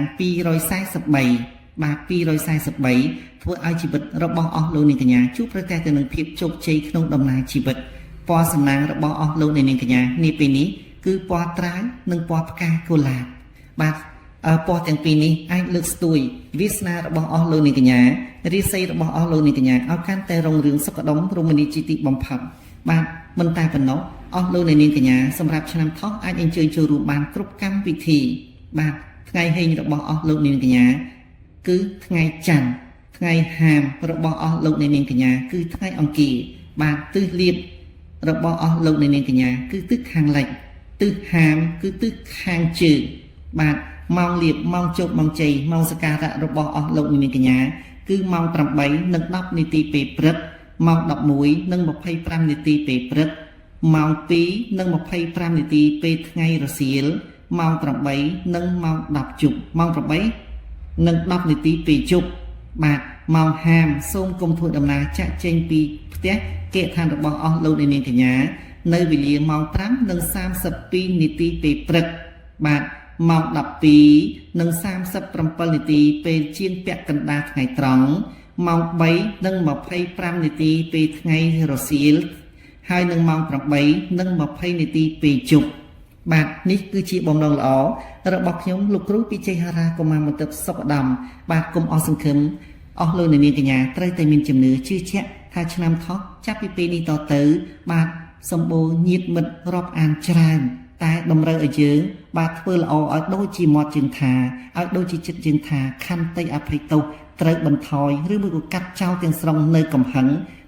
S1: 243បាទ243ធ្វើឲ្យជីវិតរបស់អស់លោកអ្នកនាងកញ្ញាជួបប្រទះទៅនឹងភាពជោគជ័យក្នុងដំណើរជីវិតពណ៌សំណាងរបស់អស់លោកអ្នកនាងកញ្ញានាពេលនេះគឺពណ៌ត្រាវនិងពណ៌ផ្កាកុលាបបាទពណ៌ទាំងពីរនេះអាចលើកស្ទួយវាសនារបស់អស់លោកអ្នកនាងកញ្ញារាសីរបស់អស់លោកអ្នកនាងកញ្ញាឲ្យកាន់តែរុងរឿងសុខដុមរមនាជាទីបំផុតបាទមិនតែប៉ុណ្ណោះអស់លោកអ្នកនាងកញ្ញាសម្រាប់ឆ្នាំថោះអាចអញ្ជើញចូលរួមបានគ្រប់កម្មវិធីបាទថ្ងៃហេងរបស់អស់លោកអ្នកនាងកញ្ញាគឺថ្ងៃច័ន្ទថ្ងៃហាមរបស់អស់លោកអ្នកនាងកញ្ញាគឺថ្ងៃអង្គារបាទទិសលាភរបស់អស់លោកអ្នកនាងកញ្ញាគឺទិសខាងលិចទិសហាមគឺទិសខាងជើងបាទម៉ោងលាភម៉ោងជោគម៉ោងជ័យម៉ោងសក្ការៈរបស់អស់លោកអ្នកនាងកញ្ញាគឺម៉ោង8:10នាទីពេលព្រឹកម៉ោង11:25នាទីពេលព្រឹកម៉ោង2:25នាទីពេលថ្ងៃរសៀលម៉ោង8និងម៉ោង10ជប់ម៉ោង8:10នាទីពេលជប់បាទម៉ោងហាមសូមកុំធ្វើដំណើរចាក់ចេញពីផ្ទះគេឋានរបស់អស់លោកអ្នកនាងកញ្ញានៅវេលាម៉ោង5:32នាទីពេលព្រឹកបាទម៉ោង12:37នាទីពេលជាងពាក់កណ្ដាលថ្ងៃត្រង់ម៉ោង3:25នាទីពេលថ្ងៃរសៀលហើយនឹងម៉ោង8:20នាទីពេលជប់បាទនេះគឺជាបំណងល្អរបស់ខ្ញុំលោកគ្រូពិជ័យហារ៉ាកុមារមន្ទិបសុខឧត្តមបាទគុំអស់សង្ឃឹមអស់លោកអ្នកនាងកញ្ញាត្រូវតែមានជំនឿជឿជាក់ថាឆ្នាំថោះចាប់ពីពេលនេះតទៅបាទសម្បូរញាតិមិត្តរាប់អានច្រើនតែតម្រូវឲ្យយើងបាទធ្វើល្អឲ្យដូចជាមាត់ជើងថាឲ្យដូចជាចិត្តជើងថាខន្តីអភ័យទោសត្រូវបន្ថយឬមួយក៏កាត់ចោលទាំងស្រុងនៅកំហឹង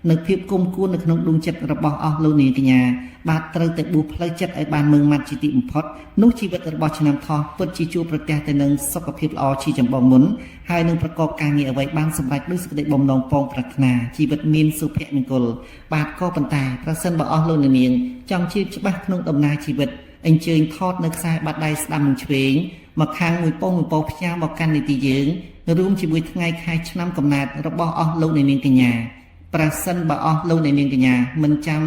S1: នៅភាពគុំគួននៅក្នុងដួងចិត្តរបស់អស់លោកនាងកញ្ញាបាទត្រូវតែបួសផ្លូវចិត្តឲ្យបានម៉ឺងម៉ាត់ជាទីបំផុតនោះជីវិតរបស់ឆ្នាំថោះពិតជាជួបប្រទះទៅនឹងសុខភាពល្អជាចម្បងមុនហើយនឹងប្រកបការងារអ្វីបានសម្រេចដោយសេចក្តីបំណងពងប្រាថ្នាជីវិតមានសុភមង្គលបាទក៏ប៉ុន្តែប្រសិនបើអស់លោកនាងចង់ជឿច្បាស់ក្នុងដំណើរជីវិតអញ្ជើញថតនៅខ្សែបាតដៃស្ដាំនិងឆ្វេងមកខាងមួយពងផ្ញើមកកាន់នីតិយើងរួមជាមួយថ្ងៃខែឆ្នាំកំណើតរបស់អស់លោកអ្នកនាងកញ្ញាប្រសិនបើអស់លោកអ្នកនាងកញ្ញាមិនចាំ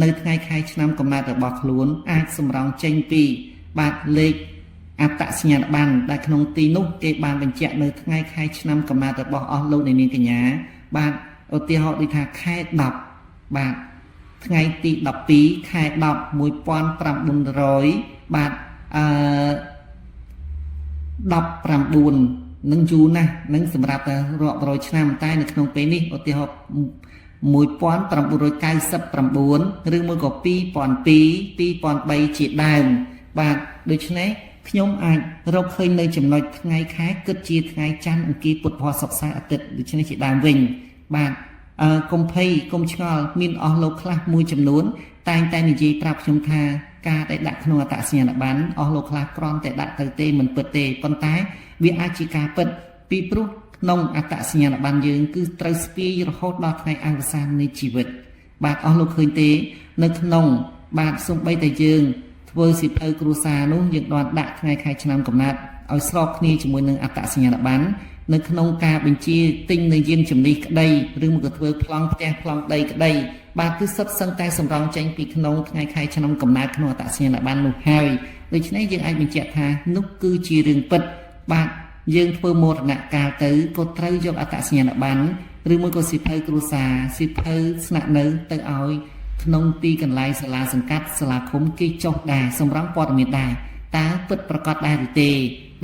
S1: នៅថ្ងៃខែឆ្នាំកំណើតរបស់ខ្លួនអាចសម្រង់ចេញពីបាទលេខអត្តសញ្ញាណប័ណ្ណដែលក្នុងទីនោះគេបានបញ្ជាក់នៅថ្ងៃខែឆ្នាំកំណើតរបស់អស់លោកអ្នកនាងកញ្ញាបាទឧទាហរណ៍ដូចថាខែ10បាទថ្ងៃទី12ខែ10 1900បាទ19នឹងយូរណាស់នឹងសម្រាប់តែរាប់រយឆ្នាំតែនៅក្នុងពេលនេះឧទាហរណ៍1999ឬមួយក៏2002 2003ជាដើមបាទដូច្នេះខ្ញុំអាចរកឃើញនៅចំណុចថ្ងៃខែគិតជាថ្ងៃច័ន្ទអង្គារពុធពហសុក្រសៅរ៍អាទិត្យដូច្នេះជាដើមវិញបាទកុំភ័យកុំឆ្ងល់មានអស់លោកខ្លះមួយចំនួនតែងតែនិយាយប្រាប់ខ្ញុំថាការដែលដាក់ក្នុងអត្តសញ្ញាណប័ណ្ណអស់លោកខ្លះគ្រាន់តែដាក់ទៅទេមិនពិតទេប៉ុន្តែវាអាចជាការពិតពីព្រោះក្នុងអត្តសញ្ញាណប័ណ្ណយើងគឺត្រូវស្ពាយរហូតដល់ថ្ងៃអវសាននៃជីវិត បាទអស់លោកឃើញទេនៅក្នុងបាទសំបីតែយើងធ្វើសិភៅគ្រួសារនោះយើងបានដាក់ថ្ងៃខែឆ្នាំកំណត់ឲ្យស្របគ្នាជាមួយនឹងអត្តសញ្ញាណប័ណ្ណនៅក្នុងការបញ្ជាទិញនៅយានជំនិះក្តីឬមកក៏ធ្វើប្លង់ផ្ទះប្លង់ដីក្តីបាទគឺសិតសឹងតែសម្រង់ចេញពីក្នុងថ្ងៃខែឆ្នាំកំណត់ក្នុងអត្តសញ្ញាណប័ណ្ណនោះហើយដូច្នេះយើងអាចបញ្ជាក់ថានោះគឺជារឿងពិតបាទយើងធ្វើមរណកាលទៅក៏ត្រូវយកអត្តសញ្ញាណប័ណ្ណឬមួយក៏សិភៅគ្រួសារសិភៅស្នាក់នៅទៅឲ្យក្នុងទីកន្លែងសាលាសង្កាត់សាលាឃុំគេចុះដែរសម្រង់ព័ត៌មានដែរតើពិតប្រកបដែរឬទេ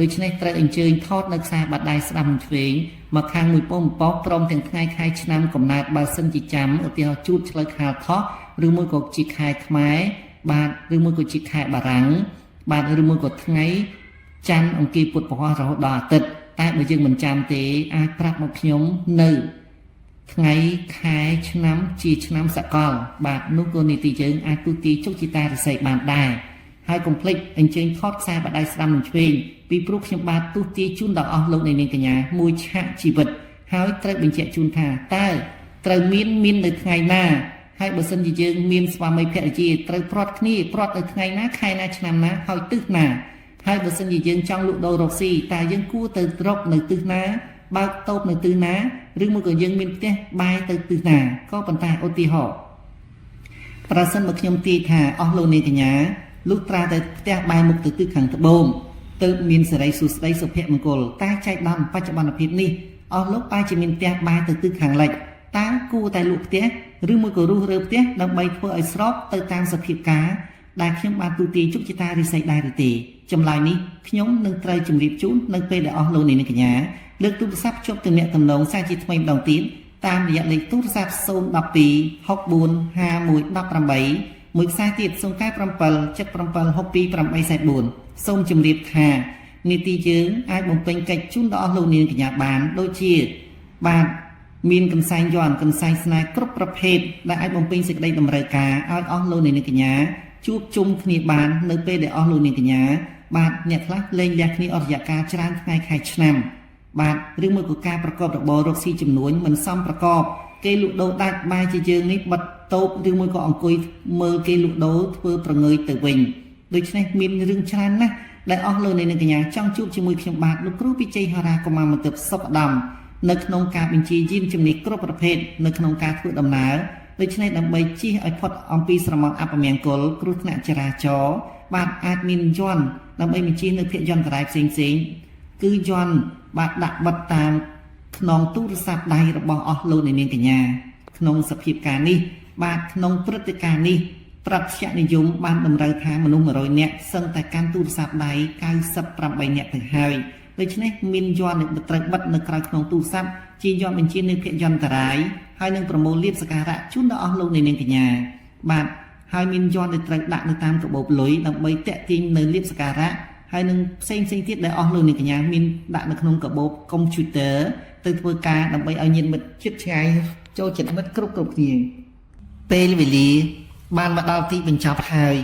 S1: ដូច្នេះត្រូវអញ្ជើញថតនៅខ្សែបាតដៃស្ដាំនិងឆ្វេងមកខាងមួយប៉ុម្ពោព្រមទាំងថ្ងៃខែឆ្នាំកំណើតបើសិនជាចាំឧទាហរណ៍ជូតឆ្លើយខាលខុសឬមួយក៏ជាខែខ្មែរបាទឬមួយក៏ជាខែបារាំងបាទឬមួយក៏ថ្ងៃច័ន្ទអង្គារពុធពហុរហូតដល់អាទិត្យតែបើយើងមិនចាំទេអាចប្រាប់មកខ្ញុំនៅថ្ងៃខែឆ្នាំជាឆ្នាំសកលបាទនោះក៏នីតិយើងអាចទូទាយជោគជតារិស័យបានដែរហើយកុំភ្លេចអញ្ជើញថតខ្សែបាតដៃស្ដាំនិងឆ្វេងពីព្រោះខ្ញុំបាទទូទាយជូនដល់អស់លោកអ្នកនាងកញ្ញាមួយឆាកជីវិតហើយត្រូវបញ្ជាក់ជូនថាតើត្រូវមាននៅថ្ងៃណាហើយបើសិនជាយើងមានស្វាមីភរិយាត្រូវប្រត់គ្នាប្រត់នៅថ្ងៃណាខែណាឆ្នាំណាហើយទិសណាហើយបើសិនជាយើងចង់លក់ដូររកស៊ីតើយើងគួរទៅរកនៅទិសណាបើកតូបនៅទិសណាឬមួយក៏យើងមានផ្ទះបាយទៅទិសណាក៏ប៉ុន្តែឧទាហរណ៍ប្រសិនបើខ្ញុំទាយថាអស់លោកនាងកញ្ញាលុះត្រាតែផ្ទះបាយមុខទៅទិសខាងត្បូងទើបមានសេរីសុស្ដីសុភមង្គលតែចែកដំបច្ចុប្បន្នភាពនេះអស់លោកបាយជាមានផ្ទះបាយទៅទិសខាងលិចតើគួរតែលក់ផ្ទះឬមួយក៏រុះរើផ្ទះដើម្បីធ្វើឲ្យស្របទៅតាមសភាពការដែលខ្ញុំបានទូទាយជោគជតារិស័យដែរឬទេចម្លើយនេះខ្ញុំនឹងត្រូវជម្រាបជូននៅពេលដែលអស់លោកនាងកញ្ញាលើកទូរស័ព្ទជួបទំនាក់ទំនងសារជាថ្មីម្ដងទៀតតាមរយៈលេខទូរស័ព្ទ012 64 5118មួយខ្សែទៀត097 77 62 844សូមជម្រាបថានីតិយើងអាចបំពេញកិច្ចជូនដល់អស់លោកនាងកញ្ញាបានដូចជាបាទមានកន្សែងយ័ន្តកន្សែងស្នេហ៍គ្រប់ប្រភេទដែលអាចបំពេញសេចក្តីតម្រូវការឲ្យអស់លោកនាងកញ្ញាជួបជុំគ្នាបាននៅពេលដែលអស់លោកនាងកញ្ញាបាទអ្នកខ្លះលែងលះគ្នាអស់រយៈកាលច្រើនថ្ងៃខែឆ្នាំបាទឬមួយក៏ការប្រកបរបររកស៊ីចំនួនមិនសមប្រកបគេលក់ដូរដាច់បាយជាយើងនេះបិទតូបឬមួយក៏អង្គុយមើលគេលក់ដូរធ្វើប្រងើយទៅវិញដូច្នេះមានរឿងច្រើនណាស់ដែលអស់លោកនាងកញ្ញាចង់ជួបជាមួយខ្ញុំបាទលោកគ្រូពិជ័យហរាកុមារមន្ទិបសុខឧត្តមនៅក្នុងការបញ្ជាយានជំនិះគ្រប់ប្រភេទនៅក្នុងការធ្វើដំណើរដូច្នេះដើម្បីជៀសឲ្យផុតអំពីស្រមោលអពមង្គលគ្រោះថ្នាក់ចរាចរណ៍បាទអាចមានយន្តដើម្បីបញ្ជានៅភាគយន្តរាយផ្សេងគឺយន្តបាទដាក់បិទតាមខ្នងទូរស័ព្ទដៃរបស់អស់លោកនាងកញ្ញាក្នុងសភាពការនេះបាទក្នុងព្រឹត្តិការណ៍នេះប្រតិបត្តិនិយមបានតម្រូវថាមនុស្ស100នាក់សឹងតែកាន់ទូរស័ព្ទដៃ98នាក់ទៅហើយដូច្នេះមានយន្តត្រូវបិទនៅក្រៅក្នុងទូរស័ព្ទជាយន្តបញ្ជានៅភាគយន្តរាយហើយនឹងប្រមូលលៀបសក្ការៈជូនដល់អស់លោកនាងកញ្ញាបាទហើយមានយន្តដែលត្រូវដាក់នៅតាមកាបូបលុយដើម្បីតាក់ទាញនៅលៀបសក្ការៈហើយនឹងផ្សេងទៀតដែលអស់លោកនាងកញ្ញាមានដាក់នៅក្នុងកាបូបកុំព្យូទ័រទៅធ្វើការដើម្បីឲ្យញាតិមិត្តជិតឆ្ងាយចូលចិត្តមិត្តគ្រប់គ្នាពេលវេលាបានមកដល់ទីបញ្ចប់ហើយ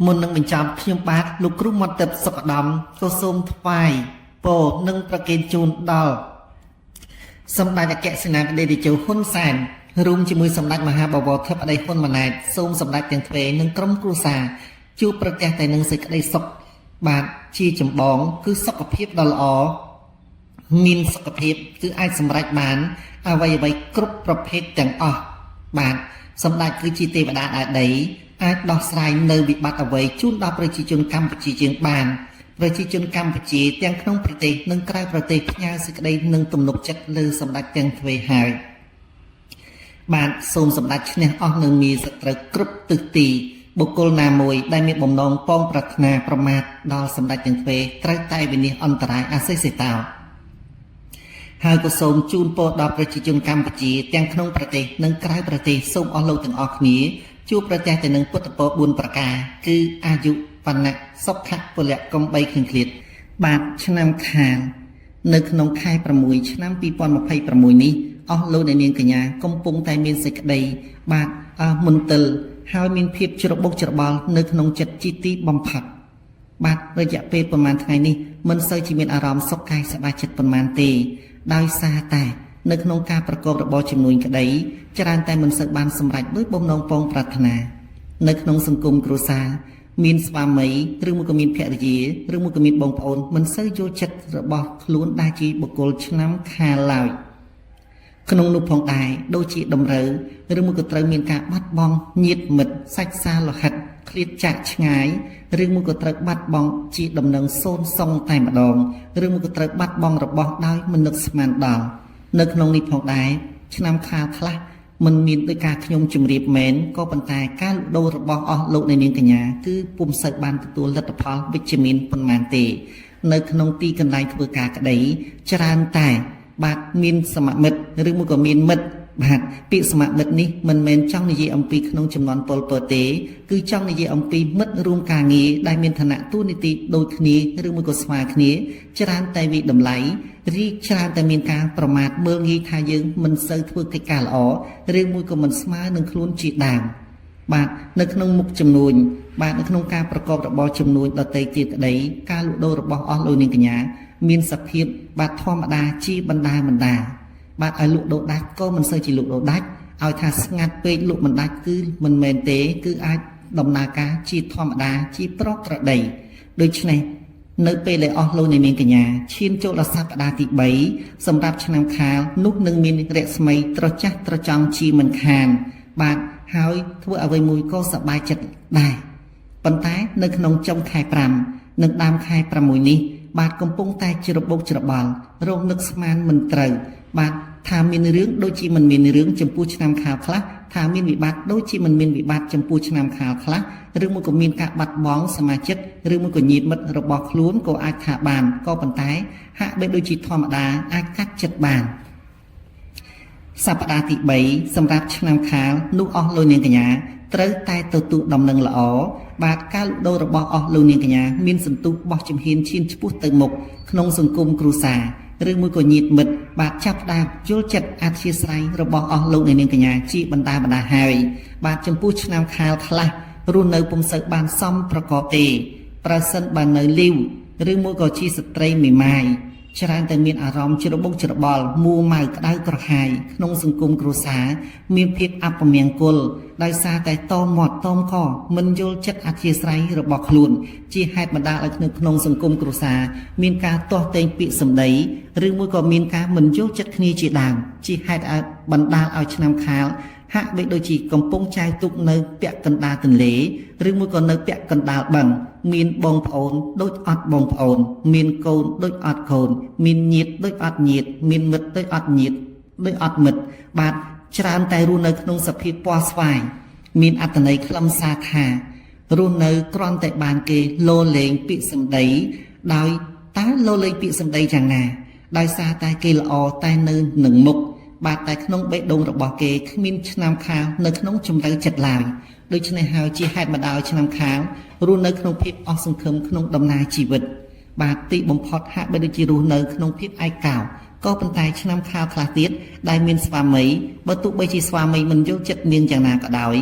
S1: មុននឹងបញ្ចប់ខ្ញុំបាទលោកគ្រូមន្តិបសុខឧត្តមក៏សូមថ្វាយពរនិងប្រគេនជូនដល់សម្ដេចអគ្គសេនាបតីតេជោហ៊ុនសែនរួមជាមួយសម្ដេចមហាបវរធិបតីហ៊ុនម៉ាណែតសូមសម្ដេចទាំងទ្វេនិងក្រុមគ្រួសារជួបប្រទះតែនឹងសេចក្តីសុខបាទជាចម្បងគឺសុខភាពដ៏ល្អមានសុខភាពគឺអាចសម្រេចបានអ្វីគ្រប់ប្រភេទទាំងអស់បាទសម្ដេចគឺជាទេវតាអាដីអាចដោះស្រាយនៅវិបត្តិអ្វីជូនដល់ប្រជាជនកម្ពុជាយើងបានប្រជាជនកម្ពុជាទាំងក្នុងប្រទេសនិងក្រៅប្រទេសផ្ញើសេចក្តីនិងទំនុកចិត្តលើសម្ដេចទាំងទ្វេហើយបាទសូមសម្ដេចឈ្នះអស់នឹងមានសត្រូវគ្រប់ទិសទីបុគ្គលណាមួយដែលមានបំណងពងប្រាថ្នាប្រមាថដល់សម្ដេចទាំងទ្វេត្រូវតែវិនិច្ឆ័យអន្តរាយអសេសតោហើយក៏សូមជូនពរដល់ប្រជាជនកម្ពុជាទាំងក្នុងប្រទេសនិងក្រៅប្រទេសសូមអស់លោកទាំងអស់គ្នាជួបប្រទះទៅនឹងពុទ្ធពរ4ប្រការគឺអាយុវណ្ណៈសុខៈពលៈកំបីឃ្លៀងឃ្លាតបាទឆ្នាំខាលនៅក្នុងខែ6ឆ្នាំ2026នេះអស់លោកអ្នកនាងកញ្ញាកំពុងតែមានសេចក្តីបាទមន្ទិលហើយមានភាពច្របូកច្របល់នៅក្នុងចិត្តជាទីបំផុតបាទរយៈពេលប្រហែលថ្ងៃនេះមិនសូវជាមានអារម្មណ៍សុខកាយសប្បាយចិត្តប៉ុន្មានទេដោយសារតែ នៅក្នុងការប្រកបរបរជំនួញក្តីច្រើនតែមិនសូវបានសម្រេចដោយបំណងពងប្រាថ្នានៅក្នុងសង្គមគ្រួសារមានស្វាមីឬមួយក៏មានភរិយាឬមួយក៏មានបងប្អូនមិនសូវយល់ចិត្តរបស់ខ្លួនដែលជាបុគ្គលឆ្នាំខាលឡើយក្នុងនោះផងដែរដូចជាតម្រូវឬមួយក៏ត្រូវមានការបាត់បង់ញាតិមិត្តសាច់សាលោហិតឃ្លាតចាក់ឆ្ងាយឬមួយក៏ត្រូវបាត់បង់ជាដំណឹងសូន្យសងតែម្ដងឬមួយក៏ត្រូវបាត់បង់របស់ដោយមិននឹកស្មានដល់នៅក្នុងនេះផងដែរឆ្នាំខាលខ្លះមិនមានដោយការខ្ញុំជម្រាបមែនក៏ប៉ុន្តែការលក់ដូររបស់អស់លោកអ្នកនាងកញ្ញាគឺពុំសូវបានទទួលលទ្ធផលវិជ្ជមានប៉ុន្មានទេនៅក្នុងទីកន្លែងធ្វើការក្តីច្រើនតែបាទមានសមមិត្តឬមួយក៏មានមិត្តបាទពាក្យសមមិត្តនេះមិនមែនចង់និយាយអំពីក្នុងចំនួនពលពតទេគឺចង់និយាយអំពីមិត្តរួមការងារដែលមានឋានៈទូនីតិដូចគ្នាឬមួយក៏ស្មើគ្នាច្រើនតែវិតម្លៃរីច្រើនតែមានការប្រមាថមើលងាយថាយើងមិនសូវធ្វើកិច្ចការល្អឬមួយក៏មិនស្មើនឹងខ្លួនជាដើមបាទនៅក្នុងមុខចំនួនបាទនៅក្នុងការប្រកបរបរចំនួនដតីទៀតក្តីការលក់ដូររបស់អស់លោកនាងកញ្ញាមានសភាពបាទធម្មតាជាបណ្ដាបាទឲ្យលក់ដូរដាច់ក៏មិនសូវជាលក់ដូរដាច់ឲ្យថាស្ងាត់ពេកលក់មិនដាច់គឺមិនមែនទេគឺអាចដំណើរការជាធម្មតាជាប្រក្រតីដូច្នេះនៅពេលដែលអស់លោកនាងកញ្ញាឈានចូលដល់សប្តាហ៍ទី3សម្រាប់ឆ្នាំខាលនោះនឹងមានរស្មីត្រចះត្រចង់ជាមិនខានបាទហើយធ្វើអ្វីមួយក៏សប្បាយចិត្តដែរប៉ុន្តែនៅក្នុងចុងខែ5និងដើមខែ6នេះបាទកំពុងតែច្របូកច្របល់រងនឹកស្មានមិនត្រូវបាទថាមានរឿងដូចជាមិនមានរឿងចំពោះឆ្នាំខាលខ្លះថាមានវិបត្តិដូចជាមិនមានវិបត្តិចំពោះឆ្នាំខាលខ្លះឬមួយក៏មានការបាត់បង់សមាជិកឬមួយក៏ញាតិមិត្តរបស់ខ្លួនក៏អាចថាបានក៏ប៉ុន្តែហាក់បីដូចជាធម្មតាអាចកាត់ចិត្តបានសប្តាហ៍ទី3សម្រាប់ឆ្នាំខាលនោះអស់លោកនាងកញ្ញាត្រូវតែទទួលដំណឹងល្អបាទការលក់ដូររបស់អស់លោកនាងកញ្ញាមានសន្ទុះបោះជំហានឈានឆ្ពោះទៅមុខក្នុងសង្គមគ្រួសារឬមួយក៏ញាតិមិត្តបាទចាប់ផ្ដើមយល់ចិត្តអធិស្ឋានរបស់អស់លោកអ្នកនាងកញ្ញាជាបណ្ដាហើយបាទចំពោះឆ្នាំខាលខ្លះរស់នៅពុំសូវបានសមប្រកបទេប្រសិនបើនៅលីវឬមួយក៏ជាស្ត្រីមេម៉ាយច្រើនតែមានអារម្មណ៍ច្របូកច្របល់មួម៉ៅក្តៅក្រហាយក្នុងសង្គមគ្រួសារមានភាពអពមង្គលដោយសារតែតមាត់តមកមិនយល់ចិត្តអធិស្ឋានរបស់ខ្លួនជាហេតុបណ្ដាលឲ្យក្នុងសង្គមគ្រួសារមានការទាស់ទែងពាក្យសម្ដីឬមួយក៏មានការមិនយល់ចិត្តគ្នាជាដើមជាហេតុបណ្ដាលឲ្យឆ្នាំខាលហាក់បីដូចជាកំពុងចែកទុកនៅពាក់កណ្ដាលទន្លេឬមួយក៏នៅពាក់កណ្ដាលបឹងមានបងប្អូនដូចអត់បងប្អូនមានកូនដូចអត់កូនមានញាតិដូចអត់ញាតិមានមិត្តដូចអត់ញាតិដូចអត់មិត្តបាទច្រើនតែរស់នៅក្នុងសភាពពណ៌ស្វាយមានអត្តន័យខ្លឹមសារថារស់នៅគ្រាន់តែបានគេលោលេងពាក្យសម្ដីដោយតើលោលេងពាក្យសម្ដីយ៉ាងណាដោយសារតែគេល្អតែនៅនឹងមុខបាទតែក្នុងបេះដូងរបស់គេគ្មានឆ្នាំខាលនៅក្នុងជំរឿចិត្តឡើយដូច្នេះហើយជាហេតុបណ្ដាលឲ្យឆ្នាំខាលរស់នៅក្នុងភាពអស់សង្ឃឹមក្នុងដំណើរជីវិតបាទទីបំផុតហាក់បីដូចជារស់នៅក្នុងភាពឯកោក៏ប៉ុន្តែឆ្នាំខាលខ្លះទៀតដែលមានស្វាមីបើទោះបីជាស្វាមីមិនយល់ចិត្តនាងយ៉ាងណាក៏ដោយ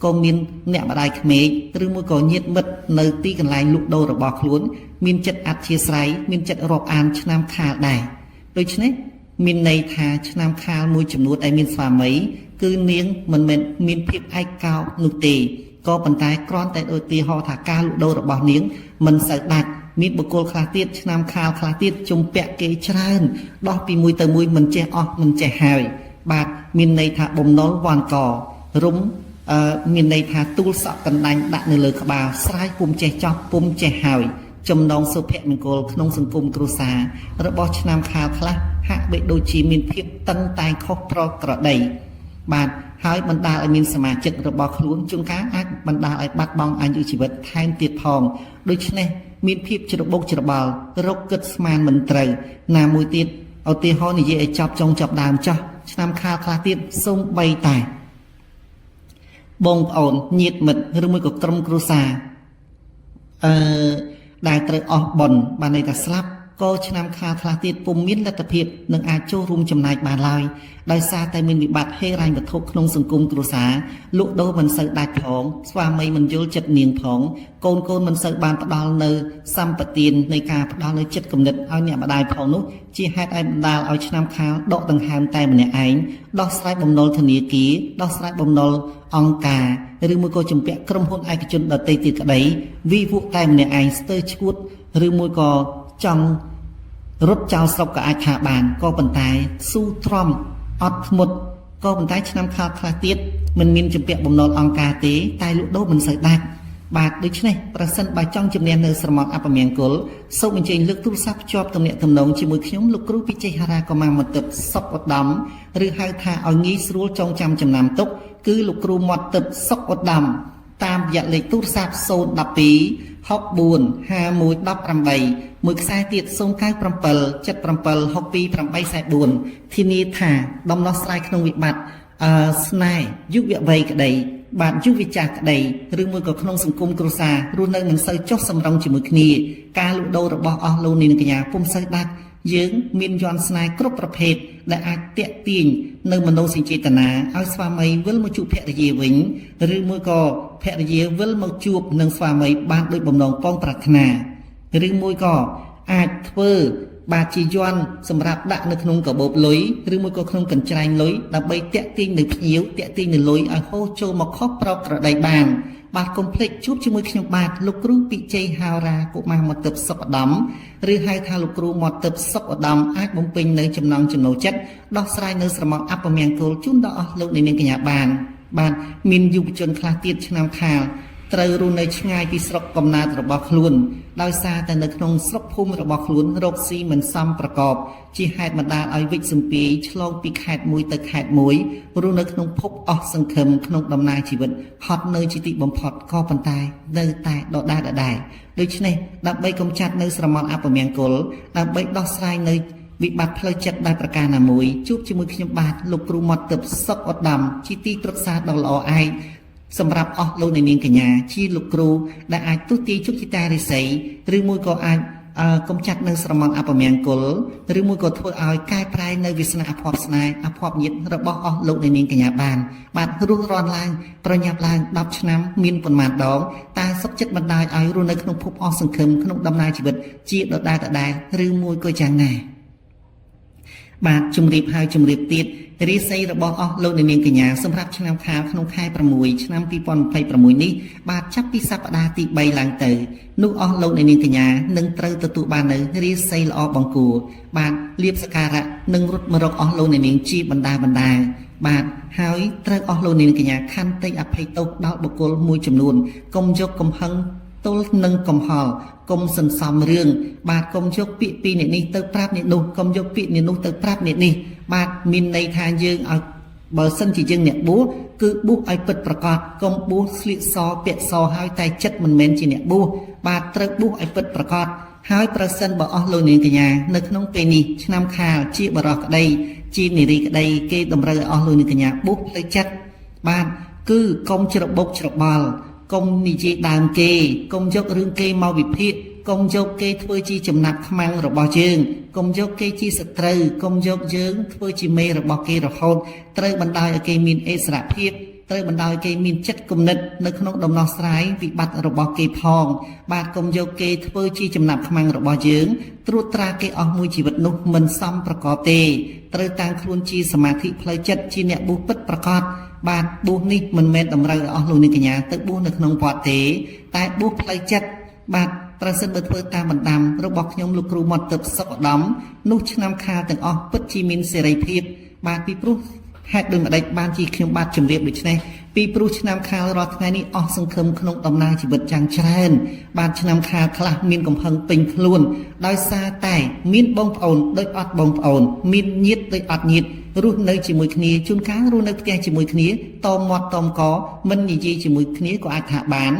S1: ក៏មានអ្នកម្ដាយក្មេកឬមួយក៏ញាតិមិត្តនៅទីកន្លែងលក់ដូររបស់ខ្លួនមានចិត្តអធិស្ឋានមានចិត្តរាប់អានឆ្នាំខាលដែរដូច្នេះមានន័យថាឆ្នាំខាលមួយចំនួនដែលមានស្វាមីគឺនាងមិនមែនមានភាពឯកោនោះទេក៏ប៉ុន្តែគ្រាន់តែឧទាហរណ៍ថាការលក់ដូររបស់នាងមិនសូវដាច់មានបុគ្គលខ្លះទៀតឆ្នាំខាលខ្លះទៀតជំពាក់គេច្រើនដោះពីមួយទៅមួយមិនចេះអស់មិនចេះហើយបាទមានន័យថាបំណុលវ៉ាន់ករុំមានន័យថាទូលសក់កណ្ដាញ់ដាក់នៅលើក្បាលស្រ័យពុំចេះចោះពុំចេះហើយចំណងសុភមង្គលក្នុងសង្គមគ្រួសាររបស់ឆ្នាំខាលខ្លះហាក់បីដូចជាមានភាពតឹងតែងខុសប្រក្រតីបាទហើយបណ្ដាលឲ្យមានសមាជិករបស់ខ្លួនជួនកាលអាចបណ្ដាលឲ្យបាត់បង់អាយុជីវិតថែមទៀតផងដូច្នេះមានភាពច្របូកច្របល់រកគិតស្មានមិនត្រូវណាមួយទៀតឧទាហរណ៍និយាយឲ្យចប់ចុងចប់ដើមចោះឆ្នាំខាលខ្លះទៀតសូម្បីតែបងប្អូនញាតិមិត្តឬមួយក៏ក្រុមគ្រួសារដែលត្រូវអស់បុណ្យបានន័យថាស្លាប់ ក៏ឆ្នាំខាលខ្លះទៀតពុំមានលទ្ធភាពនឹងអាចចូលរួមចំណែកបានឡើយដោយសារតែមានវិបត្តិហេរ៉ាញ់វត្ថុក្នុងសង្គមគ្រួសារលក់ដូរមិនសូវដាច់ផងស្វាមីមិនយល់ចិត្តនាងផងកូនមិនសូវបានផ្ដល់នៅសម្បទាននៃការផ្ដល់នៅចិត្តគំនិតឲ្យអ្នកម្ដាយផងនោះជាហេតុឲ្យបណ្ដាលឲ្យឆ្នាំខាលដកដង្ហើមតែម្នាក់ឯងដោះស្រាយបំណុលធនាគារដោះស្រាយបំណុលអង្គការឬមួយក៏ជំពាក់ក្រុមហ៊ុនឯកជនដទៃទៀតក្តីវិវក់តែម្នាក់ឯងស្ទើរឈួតឬមួយក៏ចង់រត់ចោលស្រុកក៏អាចថាបានក៏ប៉ុន្តែស៊ូទ្រាំអត់ធ្មត់ក៏ប៉ុន្តែឆ្នាំខាលខ្លះទៀតមិនមានជំពាក់បំណុលអង្គការទេតែលក់ដូរមិនសូវដាច់បាទដូច្នេះប្រសិនបើចង់ជំនះនៅស្រមោលអពមង្គលសូមអញ្ជើញលើកទូរស័ព្ទភ្ជាប់ទំនាក់ទំនងជាមួយខ្ញុំលោកគ្រូពិជ័យហារ៉ាកុមារមន្ទិបសុកឧត្តមឬហៅថាឲ្យងាយស្រួលចងចាំចំណាំទុកគឺលោកគ្រូមន្ទិបសុកឧត្តមតាមរយៈលេខទូរស័ព្ទ012 64 51 18មួយខ្សែទៀត097 77 62 844ធានាថាដំណោះស្រាយក្នុងវិបត្តិស្នេហ៍យុវវ័យក្តីបាទយុវចាស់ក្តីឬមួយក៏ក្នុងសង្គមគ្រួសាររស់នៅមិនសូវចុះសម្រុងជាមួយគ្នាការលក់ដូររបស់អស់លោកនាងកញ្ញាពុំសូវដាច់យើងមានយន្តស្នេហ៍គ្រប់ប្រភេទដែលអាចតាក់ទាញនៅមនោសញ្ចេតនាឲ្យស្វាមីវិលមកជួបភរិយាវិញឬមួយក៏ភរិយាវិលមកជួបនឹងស្វាមីបានដោយបំណងប៉ងប្រាថ្នាឬមួយក៏អាចធ្វើបាទជាយន្តសម្រាប់ដាក់នៅក្នុងកាបូបលុយឬមួយក៏ក្នុងកញ្ច្រែងលុយដើម្បីតាក់ទាញនៅភ្ញៀវតាក់ទាញនៅលុយឲ្យហូរចូលមកខុសប្រក្រតីបានបាទកុំភ្លេចជួបជាមួយខ្ញុំបាទលោកគ្រូពិជ័យហារ៉ាកុមារមន្ទិបសុកឧត្តមឬហៅថាលោកគ្រូមន្ទិបសុកឧត្តមអាចបំពេញនៅចំណង់ចំណូលចិត្តដោះស្រាយនៅស្រមោលអពមង្គលជូនដល់អស់លោកនាងកញ្ញាបានបាទមានយុវជនខ្លះទៀតឆ្នាំខាលត្រូវរស់នៅឆ្ងាយពីស្រុកកំណើតរបស់ខ្លួនដោយសារតែនៅក្នុងស្រុកភូមិរបស់ខ្លួនរកស៊ីមិនសមប្រកបជាហេតុបណ្ដាលឲ្យវិច្ចសម្ពាយឆ្លងពីខេត្តមួយទៅខេត្តមួយរស់នៅក្នុងភពអស់សង្ឃឹមក្នុងដំណើរជីវិតហត់នៅជាទីបំផុតក៏ប៉ុន្តែនៅតែដដែលដូច្នេះដើម្បីកម្ចាត់នៅស្រមោលអពមង្គលដើម្បីដោះស្រាយនៅវិបត្តិផ្លូវចិត្តដោយប្រការណាមួយជួបជាមួយខ្ញុំបាទលោកគ្រូមន្ទិបសុកឧត្តមជាទីប្រឹក្សាដ៏ល្អឯកសម្រាប់អស់លោកនាងកញ្ញាជាលោកគ្រូដែលអាចទស្សទាយជោគជតារិស័យឬមួយក៏អាចកំចាត់នៅស្រមោលអពមង្គលឬមួយក៏ធ្វើឲ្យកែប្រែនៅវាសនាអភ័ព្វស្នេហ៍អភ័ព្វញាតិរបស់អស់លោកនាងកញ្ញាបានបាទរស់រានឡើងប្រញាប់ឡើង10ឆ្នាំមានប៉ុន្មានដងតែសុខចិត្តបណ្ដាលឲ្យរស់នៅក្នុងភពអស់សង្ឃឹមក្នុងដំណើរជីវិតជាដដែលឬមួយក៏យ៉ាងណាបាទជំរាបហើយជំរាបទៀតរាសីរបស់អស់លោកនាងកញ្ញាសម្រាប់ឆ្នាំខាលក្នុងខែ6ឆ្នាំ2026នេះបាទចាប់ពីសប្តាហ៍ទី3ឡើងទៅនោះអស់លោកនាងកញ្ញានឹងត្រូវទទួលបាននៅរាសីល្អបង្គួរបាទលៀបសក្ការៈនឹងរត់មករកអស់លោកនាងជាបណ្ដាបាទហើយត្រូវអស់លោកនាងកញ្ញាខន្តីអភ័យទោសដល់បុគ្គលមួយចំនួនកុំយកកំហឹងទល់នឹងកំហល់កុំសន្សំរឿងបាទកុំយកពាក្យពីអ្នកនេះទៅប្រាប់អ្នកនោះកុំយកពាក្យអ្នកនោះទៅប្រាប់អ្នកនេះបាទមានន័យថាយើងឲ្យបើសិនជាយើងអ្នកបួសគឺបួសឲ្យពិតប្រាកដកុំបួសស្លៀកសពាក់សហើយតែចិត្តមិនមែនជាអ្នកបួសបាទត្រូវបួសឲ្យពិតប្រាកដហើយប្រសិនបើអស់លោកនាងកញ្ញានៅក្នុងពេលនេះឆ្នាំខាលជាបរិសុទ្ធក្តីជានារីក្តីគេតម្រូវឲ្យអស់លោកនាងកញ្ញាបួសផ្លូវចិត្តបាទគឺកុំច្របូកច្របល់កុំនិយាយដើមគេកុំយករឿងគេមកវិភាគកុំយកគេធ្វើជាចំណាប់ខ្មាំងរបស់យើងកុំយកគេជាសត្រូវកុំយកយើងធ្វើជាមេរបស់គេរហូតត្រូវបណ្ដោយឲ្យគេមានអិសរភាពត្រូវបណ្ដោយឲ្យគេមានចិត្តគំនិតនៅក្នុងដំណោះស្រាយវិបត្តិរបស់គេផងបាទកុំយកគេធ្វើជាចំណាប់ខ្មាំងរបស់យើងត្រួតត្រាគេអស់មួយជីវិតនោះមិនសមប្រកបទេត្រូវតាំងខ្លួនជាសមាធិផ្លូវចិត្តជាអ្នកបួសពិតប្រាកដបាទបួសនេះមិនមែនតម្រូវឲ្យអស់លោកនាងកញ្ញាទៅបួសនៅក្នុងវត្តទេតែបួសផ្លូវចិត្តបាទប្រសិនបើធ្វើតាមបណ្ដាំរបស់ខ្ញុំលោកគ្រូមន្ទិបសុកឧត្តមនោះឆ្នាំខាលទាំងអស់ពិតជាមានសេរីភាពបាទពីព្រោះហេតុដូចម្ដេចបានជាខ្ញុំបាទជម្រាបដូច្នេះពីព្រោះឆ្នាំខាលរាល់ថ្ងៃនេះអស់សង្ឃឹមក្នុងដំណើរជីវិតយ៉ាងច្រើនបាទឆ្នាំខាលខ្លះមានកំហឹងពេញខ្លួនដោយសារតែមានបងប្អូនដូចអត់បងប្អូនមានញាតិដូចអត់ញាតិរស់នៅជាមួយគ្នាជួនកាលរស់នៅផ្ទះជាមួយគ្នាតមាត់តមកមិននិយាយជាមួយគ្នាក៏អាចថាបាន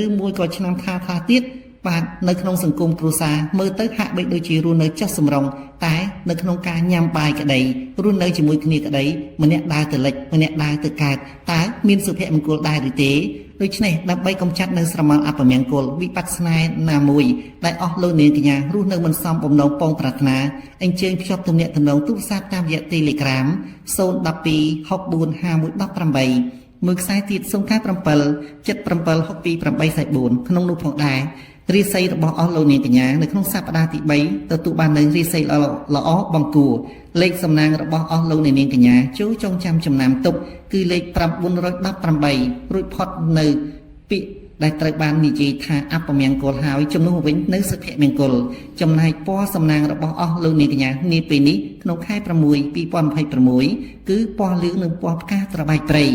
S1: ឬមួយក៏ឆ្នាំខាលខ្លះទៀត បាទនៅក្នុងសង្គមគ្រួសារមើលទៅហាក់បីដូចជារស់នៅចុះសម្រុងតែនៅក្នុងការញ៉ាំបាយក្តីរស់នៅជាមួយគ្នាក្តីម្នាក់ដើរទៅលិចម្នាក់ដើរទៅកើតតើមានសុភមង្គលដែរឬទេដូច្នេះដើម្បីកម្ចាត់នៅស្រមោលអពមង្គលវិបត្តិស្នេហ៍ណាមួយដែលអស់លោកនាងកញ្ញារស់នៅមិនសមបំណងពងប្រាថ្នាអញ្ជើញភ្ជាប់ទំនាក់ទំនងទូរស័ព្ទតាមរយៈ Telegram 012 64 5118មួយខ្សែទៀត097 77 62 844ក្នុងនោះផងដែររាសីរបស់អស់លោកនាងកញ្ញានៅក្នុងសប្តាហ៍ទី3ទទួលបាននៅរាសីល្អបង្គួរលេខសំណាងរបស់អស់លោកនាងកញ្ញាចូលចងចាំចំណាំទុកគឺលេខ918រួចផុតនៅពាក្យដែលត្រូវបាននិយាយថាអពមង្គលហើយជំនួសវិញនៅសុភមង្គលចំណែកពណ៌សំណាងរបស់អស់លោកនាងកញ្ញានាពេលនេះក្នុងខែ6 2026គឺពណ៌លឿងនិងពណ៌ផ្កាត្របែកព្រៃ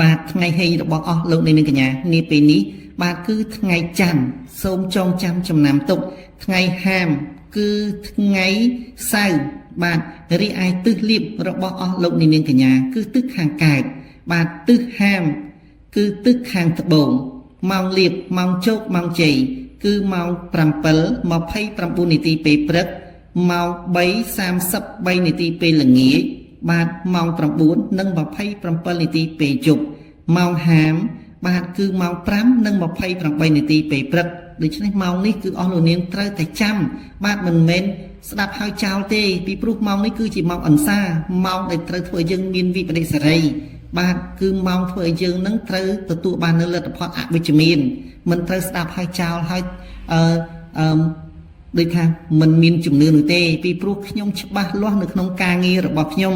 S1: បាទថ្ងៃហេងរបស់អស់លោកនាងកញ្ញានាពេលនេះបាទគឺថ្ងៃច័ន្ទសូមចងចាំចំណាំទុកថ្ងៃហាមគឺថ្ងៃសៅរ៍បាទរីឯទិសលៀបរបស់អស់លោកនាងកញ្ញាគឺទិសខាងកើតបាទទិសហាមគឺទិសខាងត្បូងម៉ោងលៀបម៉ោងជោគម៉ោងជ័យគឺម៉ោង7:29នាទីពេលព្រឹកម៉ោង3:33នាទីពេលល្ងាចបាទម៉ោង9:27នាទីពេលយប់ម៉ោងហាមបាទគឺម៉ោង5:28នាទីពេលព្រឹកដូច្នេះម៉ោងនេះគឺអស់លោកនាងត្រូវតែចាំបាទមិនមែនស្ដាប់ហើយចោលទេពីព្រោះម៉ោងនេះគឺជាម៉ោងអន្សាម៉ោងដែលត្រូវធ្វើឲ្យយើងមានវិបដិសេរីបាទគឺម៉ោងធ្វើឲ្យយើងនឹងត្រូវទទួលបាននូវលទ្ធផលអវិជ្ជមានមិនត្រូវស្ដាប់ហើយចោលហើយដូចថាមិនមានជំនឿនោះទេពីព្រោះខ្ញុំច្បាស់លាស់នៅក្នុងការងាររបស់ខ្ញុំ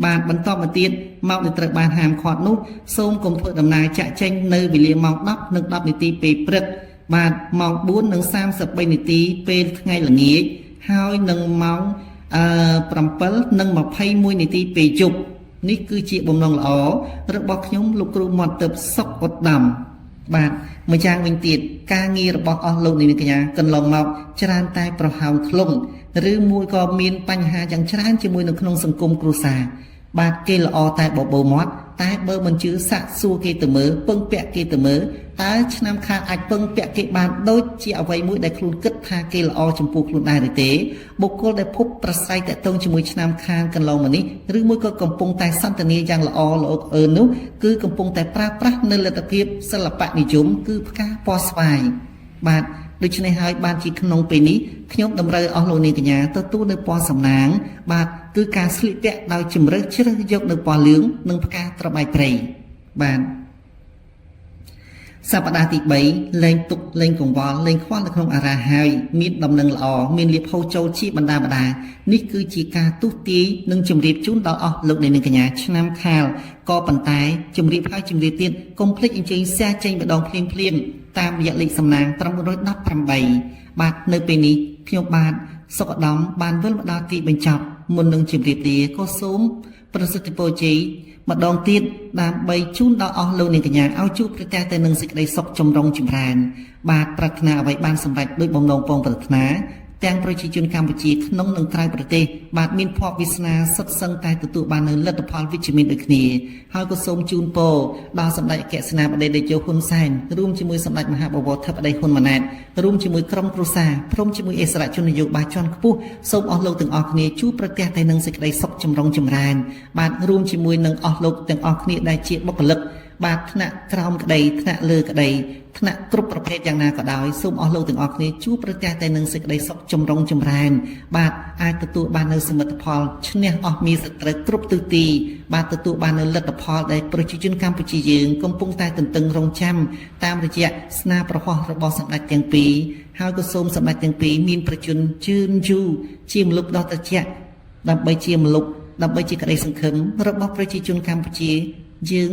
S1: បាទបន្តមកទៀតមកដែលត្រូវបានហាមឃាត់នោះសូមកុំធ្វើដំណើរចាក់ចេញនៅវេលាម៉ោង10:10នាទីពេលព្រឹកបាទម៉ោង4:33នាទីពេលថ្ងៃល្ងាចហើយនឹងម៉ោង7:21នាទីពេលយប់នេះគឺជាបំណងល្អរបស់ខ្ញុំលោកគ្រូមាត់ទើបសុកឧត្តមបាទម្យ៉ាងវិញទៀតការងាររបស់អស់លោកនាងកញ្ញាកន្លងមកច្រើនតែប្រហោងធ្លុងឬមួយក៏មានបញ្ហាយ៉ាងច្រើនជាមួយនៅក្នុងសង្គមគ្រួសារបាទគេល្អតែបបោមាត់តែបើមិនជឿសាក់សួរគេទៅមើលពឹងពាក់គេទៅមើលតើឆ្នាំខាលអាចពឹងពាក់គេបានដូចជាអ្វីមួយដែលខ្លួនគិតថាគេល្អចំពោះខ្លួនដែរឬទេបុគ្គលដែលភពប្រស័យតាក់ទងជាមួយឆ្នាំខាលកន្លងមកនេះឬមួយក៏កំពុងតែសន្ទនាយ៉ាងល្អល្អអឺនោះគឺកំពុងតែប្រើប្រាស់នៅលទ្ធភាពសិល្បៈនិយមគឺផ្កាពណ៌ស្វាយបាទដូច្នេះហើយបានជាក្នុងពេលនេះខ្ញុំតម្រូវអស់លោកនាងកញ្ញាទទួលនៅពណ៌សំណាងបាទគឺការស្លៀកពាក់ដោយជំរើសជ្រើសយកនៅពណ៌លឿងនិងផ្កាត្របែកព្រៃបាទសប្តាហ៍ទី3លែងទុកលែងកង្វល់លែងខ្វល់នៅក្នុងអារាហើយមានដំណឹងល្អមានលៀបហូរចូលជាបណ្ដានេះគឺជាការទុះទាយនិងជម្រាបជូនដល់អស់លោកនាងកញ្ញាឆ្នាំខាលក៏ប៉ុន្តែជម្រាបហើយជម្រាបទៀតកុំភ្លេចអញ្ជើញแชร์ចេញម្ដងភ្លាមតាមរយៈលេខសំណាង918បាទនៅពេលនេះខ្ញុំបាទសុកឧត្តមបានវិលមកដល់ទីបញ្ចប់មុននឹងជម្រាបលាក៏សូមប្រសិទ្ធពរជ័យម្ដងទៀតដើម្បីជូនដល់អស់លោកនាងកញ្ញាឲ្យជួបប្រទះតែនឹងសេចក្តីសុខចម្រុងចម្រើនបាទប្រាថ្នាអ្វីបានសម្រេចដោយបំណងពងប្រាថ្នាទាំងប្រជាជនកម្ពុជាក្នុងនិងក្រៅប្រទេសបាទមានភ័ព្វវាសនាសុទ្ធសឹងតែទទួលបាននូវលទ្ធផលវិជ្ជមានដូចគ្នាហើយក៏សូមជូនពរដល់សម្ដេចអគ្គសេនាបតីតេជោហ៊ុនសែនរួមជាមួយសម្ដេចមហាបវរធិបតីហ៊ុនម៉ាណែតរួមជាមួយក្រុមគ្រួសារព្រមជាមួយអិសរាជជននយោបាយជាន់ខ្ពស់សូមអស់លោកទាំងអស់គ្នាជួបប្រទះតែនឹងសេចក្តីសុខចម្រុងចម្រើនបាទរួមជាមួយនឹងអស់លោកទាំងអស់គ្នាដែលជាបុគ្គលិកបាទថ្នាក់ក្រោមក្តីថ្នាក់លើក្តីថ្នាក់គ្រប់ប្រភេទយ៉ាងណាក៏ដោយសូមអស់លោកទាំងអស់គ្នាជួបប្រទះតែនឹងសេចក្តីសុខចម្រុងចម្រើនបាទអាចទទួលបាននូវសមិទ្ធផលឈ្នះអស់មានសត្រូវគ្រប់ទិសទីបាទទទួលបាននូវលទ្ធផលដែលប្រជាជនកម្ពុជាយើងកំពុងតែទន្ទឹងរង់ចាំតាមរយៈស្នាប្រហោះរបស់សម្ដេចទាំងពីរហើយក៏សូមសម្ដេចទាំងពីរមានប្រជញ្ញជឿនយូរជាមលុបដ៏ត្រជាក់ដើម្បីជាមលុបដើម្បីជាក្តីសង្ឃឹមរបស់ប្រជាជនកម្ពុជាយើង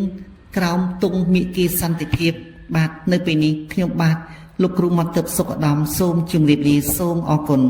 S1: ក្រោមទង់មេគីសន្តិភាពបាទនៅពេលនេះខ្ញុំបាទលោកគ្រូមាត់ទើបសុខឧត្តមសូមជម្រាបលាសូមអរគុណ